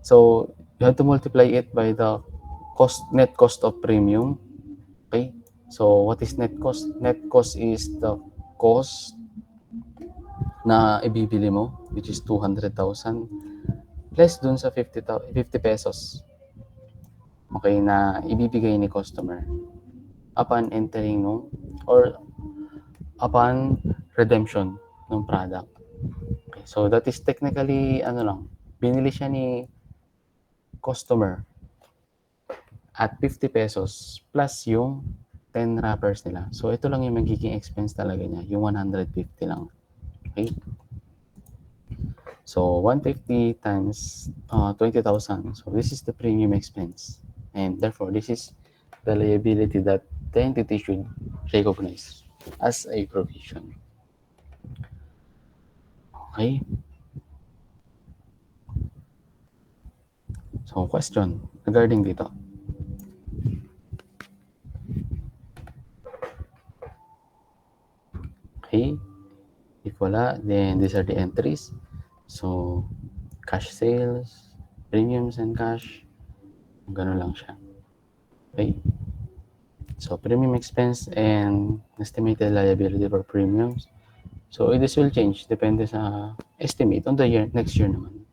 So, you have to multiply it by the net cost of premium. Okay? So, what is net cost? Net cost is the cost na ibibili mo, which is 200,000, less dun sa 50 pesos. Okay, na ibibigay ni customer upon entering or upon redemption ng product. Okay, so that is technically, binili siya ni customer at 50 pesos plus yung 10 wrappers nila. So, ito lang yung magiging expense talaga niya, yung 150 lang. Okay? So, 150 times 20,000. So, this is the premium expense. And therefore, this is the liability that the entity should recognize as a provision. Okay? So, question regarding dito. Okay? If wala, then these are the entries. So, cash sales, premiums and cash, gano'n lang siya. Okay? So, premium expense and estimated liability for premiums. So, this will change depende sa estimate on the next year naman.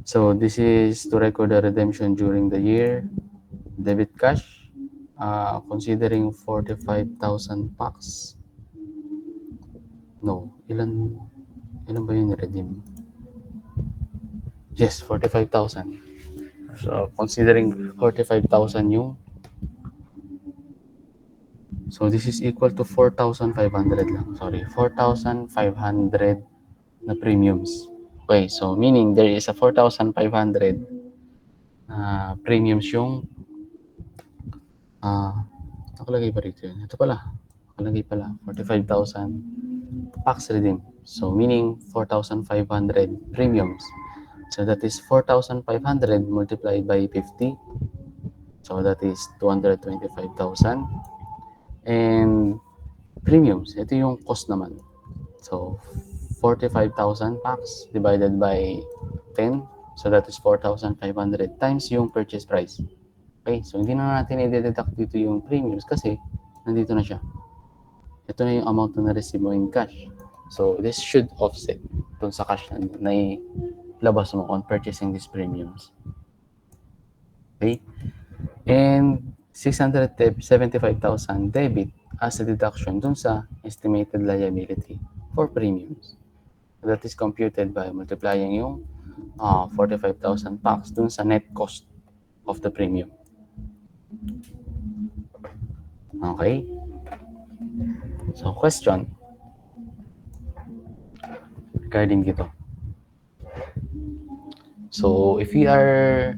So, this is to record the redemption during the year. Debit cash, considering 45,000 packs. No, ilan ba yung redeem? Yes, 45,000. So, considering 45,000 yung, so this is equal to 4,500 lang. Sorry, 4,500 na premiums. Okay, so meaning there is a 4,500 premiums yung nakalagay ba rito yun? Ito pala. Nakalagay pala. 45,000 packs redeem. So meaning 4,500 premiums. So that is 4,500 multiplied by 50. So that is 225,000. And premiums, ito yung cost naman. So 45,000 packs divided by 10. So that is 4,500 times yung purchase price. Okay, so hindi na natin i-deduct dito yung premiums kasi nandito na siya. Ito na yung amount na na-receive mo in cash. So this should offset dun sa cash na ilabas mo on purchasing these premiums. Okay? And 675,000 debit as a deduction dun sa estimated liability for premiums. So that is computed by multiplying yung 45,000 packs dun sa net cost of the premium. Okay? So, question regarding dito. So, if we are,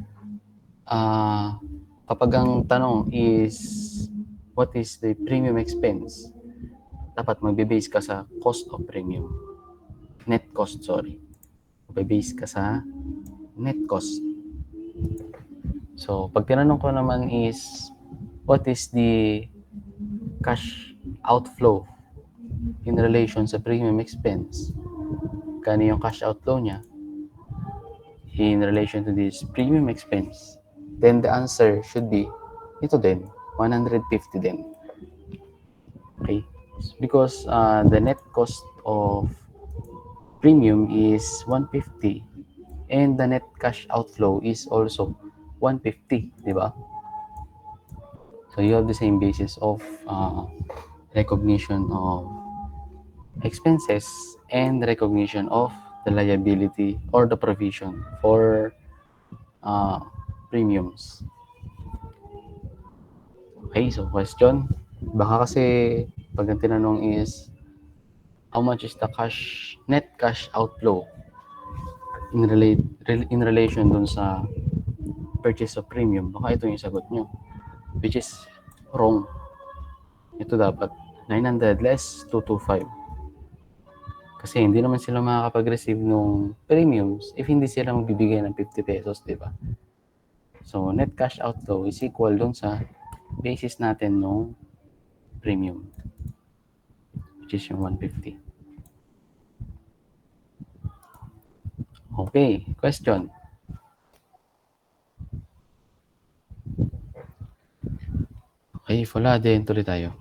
kapag ang tanong is, what is the premium expense? Dapat magbe-base ka sa cost of premium. Net cost, sorry. Magbe-base ka sa net cost. So, pag tinanong ko naman is, what is the cash outflow in relation sa premium expense? Kano yung cash outflow niya in relation to this premium expense? Then the answer should be, ito din, 150 din. Okay? Because the net cost of premium is 150 and the net cash outflow is also 150, di ba? So you have the same basis of recognition of expenses and recognition of the liability or the provision for premiums. Okay, so question. Baka kasi pag ang tinanong is, how much is the net cash outflow in relation dun sa purchase of premium? Baka ito yung sagot nyo, which is wrong. Ito dapat 900 less 225. Kasi hindi naman sila makakapag-receive ng premiums if hindi sila magbibigay ng 50 pesos, di ba? So, net cash outflow is equal dun sa basis natin ng premium, which is yung 150. Okay, question. Okay, din tuloy tayo.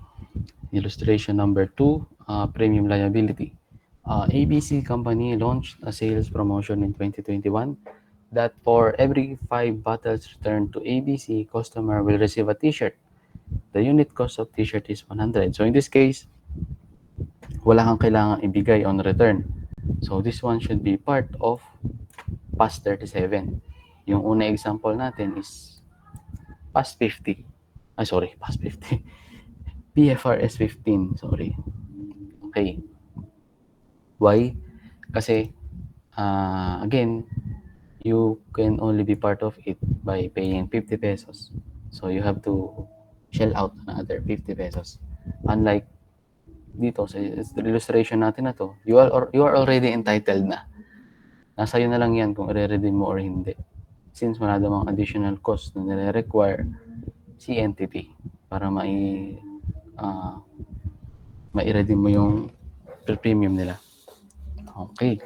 Illustration number 2, premium liability. ABC company launched a sales promotion in 2021 that for every 5 bottles returned to ABC, customer will receive a t-shirt. The unit cost of t-shirt is 100. So in this case, wala kang kailangan ibigay on return. So this one should be part of past 37. Yung una example natin is past 50. Past 50. PFRS 15, sorry. Okay. Why? Kasi, again, you can only be part of it by paying 50 pesos. So, you have to shell out another 50 pesos. Unlike dito, sa illustration natin na to, you are already entitled na. Nasa iyo na lang yan kung i-redeem mo or hindi. Since wala namang additional cost na nire-require si entity para mai-redeem mo yung premium nila. Okay.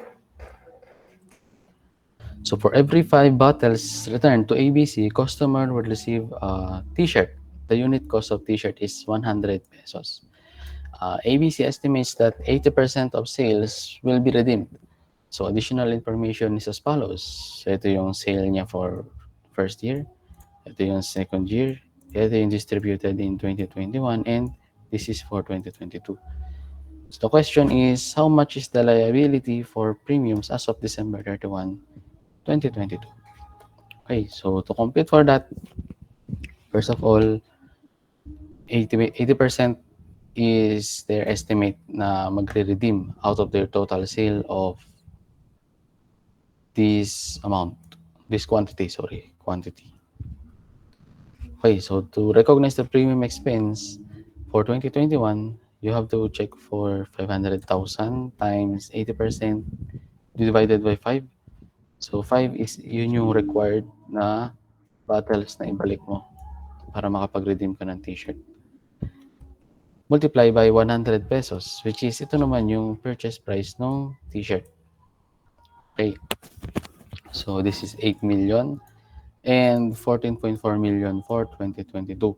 So for every 5 bottles returned to ABC, customer will receive a t-shirt. The unit cost of t-shirt is 100 pesos. ABC estimates that 80% of sales will be redeemed. So additional information is as follows. So ito yung sale niya for first year, ito yung second year, ito yung distributed in 2021, and this is for 2022. So the question is, how much is the liability for premiums as of December 31, 2022? Okay, so to compute for that, first of all, 80% is their estimate na magre-redeem out of their total sale of this amount, this quantity, sorry, quantity. Okay, so to recognize the premium expense for 2021, you have to check for 500,000 times 80% divided by 5. So 5 is yun yung required na bottles na ibalik mo para makapag-redeem ka ng t-shirt. Multiply by 100 pesos, which is ito naman yung purchase price ng t-shirt. Okay. So this is 8 million and 14.4 million for 2022.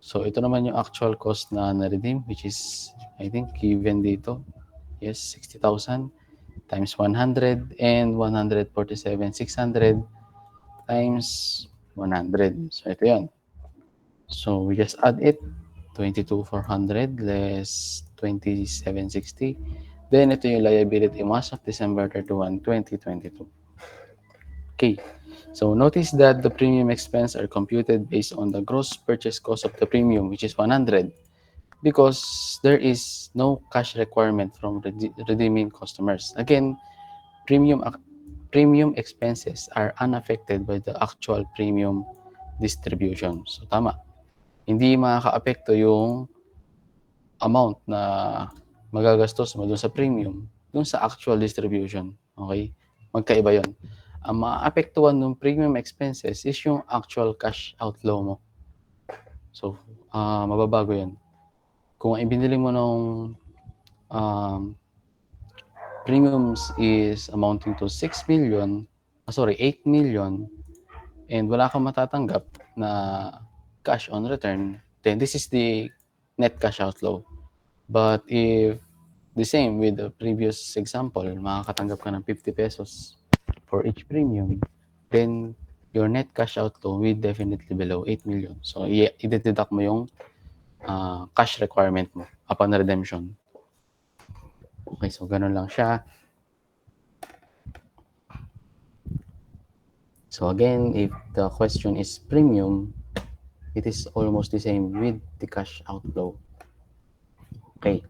So ito naman yung actual cost na na-redeem, which is I think given dito. Yes, 60,000 times 100 and 147,600 times 100. So ito yun. So we just add it, 22,400 less 2760. Then ito yung liability as of December 31, 2022. Okay, so notice that the premium expense are computed based on the gross purchase cost of the premium, which is 100, because there is no cash requirement from redeeming customers. Again, premium expenses are unaffected by the actual premium distribution. So tama. Hindi makaka-apekto yung amount na magagastos mo dun sa premium, dun sa actual distribution. Okay? Magkaiba yon. Ang maapektuhan ng premium expenses is yung actual cash outflow mo. So, mababago yan. Kung ibinili mo ng premiums is amounting to 6 million, 8 million, and wala kang matatanggap na cash on return, then this is the net cash outflow. But if the same with the previous example, makakatanggap ka ng 50 pesos for each premium, then your net cash outflow will definitely below 8 million. So, i-deduct mo yung cash requirement mo upon redemption. Okay, so ganun lang siya. So again, if the question is premium, it is almost the same with the cash outflow. Okay.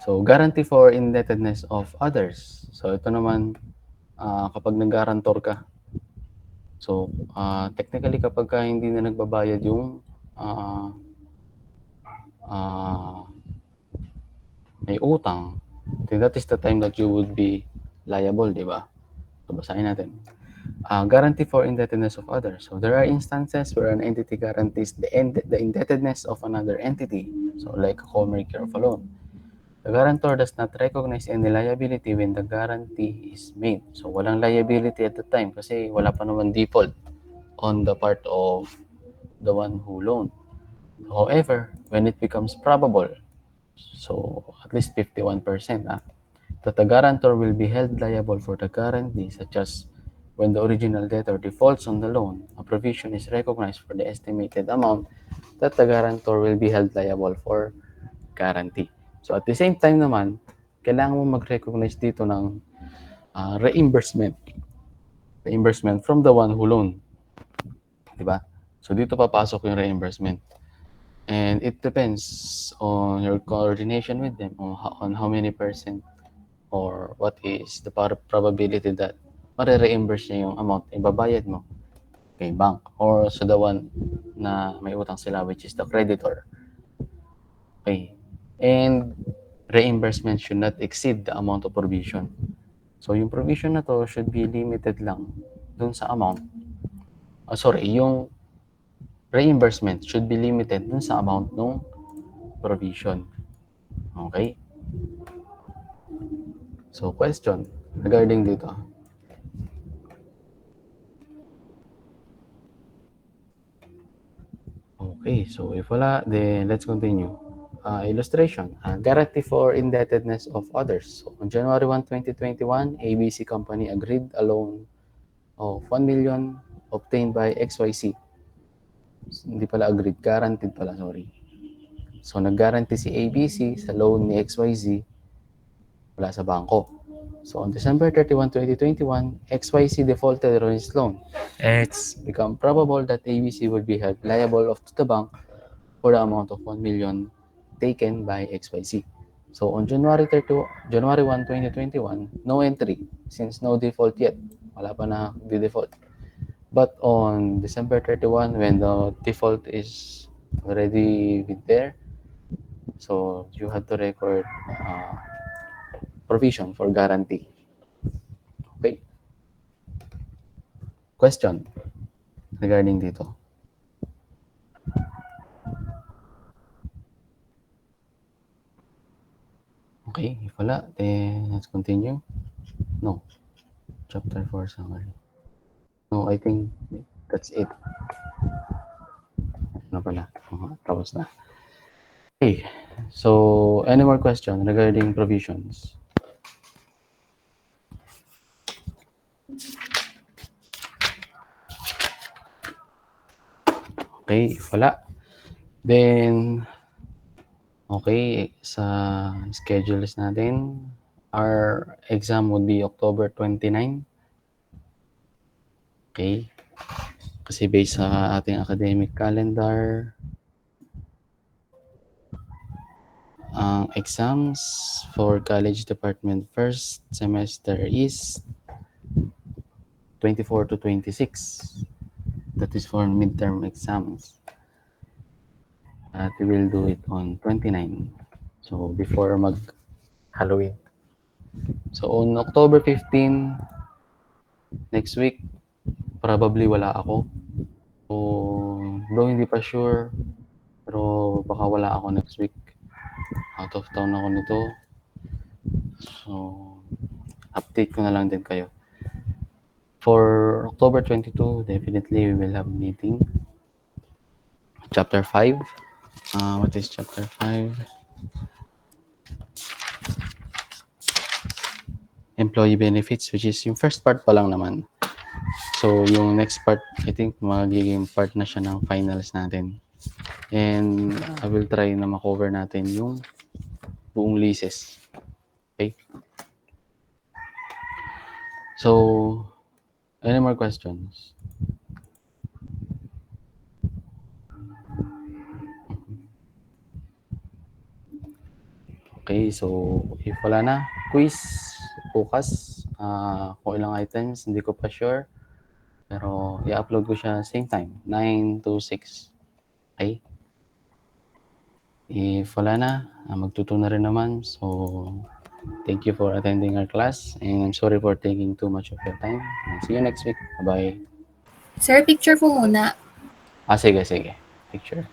So, guarantee for indebtedness of others. So, ito naman, kapag nag-guarantor ka. So, technically, kapag ka hindi na nagbabayad yung may utang, then that is the time that you would be liable, di ba? So, basahin natin. Guarantee for indebtedness of others. So, there are instances where an entity guarantees the indebtedness of another entity. So, like a co-maker of a loan. The guarantor does not recognize any liability when the guarantee is made. So, walang liability at the time kasi wala pa naman default on the part of the one who loaned. However, when it becomes probable, so at least 51%, that the guarantor will be held liable for the guarantee, such as when the original debtor defaults on the loan, a provision is recognized for the estimated amount that the guarantor will be held liable for guarantee. So at the same time naman, kailangan mo mag-recognize dito ng reimbursement from the one who loaned. Diba? So dito papasok yung reimbursement. And it depends on your coordination with them, on how many percent or what is the probability that mare-reimburse niya yung amount na ibabayad mo kay bank or sa the one na may utang sila, which is the creditor. Okay. And reimbursement should not exceed the amount of provision. So, yung provision na to should be limited lang dun sa amount. Yung reimbursement should be limited dun sa amount ng provision. Okay? So, question regarding dito. Okay, so if wala, then let's continue. Illustration. Guarantee for indebtedness of others. So on January 1, 2021, ABC Company agreed a loan of 1 million obtained by XYZ. Hindi pala agreed, guaranteed pala, sorry. So nag-guarantee si ABC sa loan ni XYZ wala sa bangko. So on December 31, 2021, XYZ defaulted on his loan. It's become probable that ABC will be held liable of to the bank for the amount of 1 million taken by XYZ. So on January 1, 2021, no entry since no default yet. Wala pa na default. But on December 31, when the default is already there, so you have to record provision for guarantee. Okay. Question regarding dito. Okay, if wala, then let's continue. No. Chapter 4 summary. No, I think that's it. Ano pala? Tapos na. Okay. So, any more question regarding provisions? Okay, if wala, then okay, sa schedules natin, our exam would be October 29. Okay. Kasi based sa ating academic calendar, ang exams for college department first semester is 24 to 26. That is for midterm exams. We will do it on 29. So before mag-Halloween. So on October 15, next week, probably wala ako. So, though hindi pa sure, pero baka wala ako next week. Out of town ako nito. So, update ko na lang din kayo. For October 22, definitely we will have a meeting. Chapter 5. What is Chapter 5? Employee benefits, which is yung first part pa lang naman. So, yung next part, I think magiging part na siya ng finals natin. And I will try na makover natin yung buong leases. Okay? So, any more questions? Okay, so if wala na, quiz, bukas, kung ilang items, hindi ko pa sure. Pero i-upload ko siya same time, 9 to 6. Okay? If wala na, magtuto na rin naman. So, thank you for attending our class. And I'm sorry for taking too much of your time. See you next week. Bye-bye. Sir, picture po muna. Sige. Picture.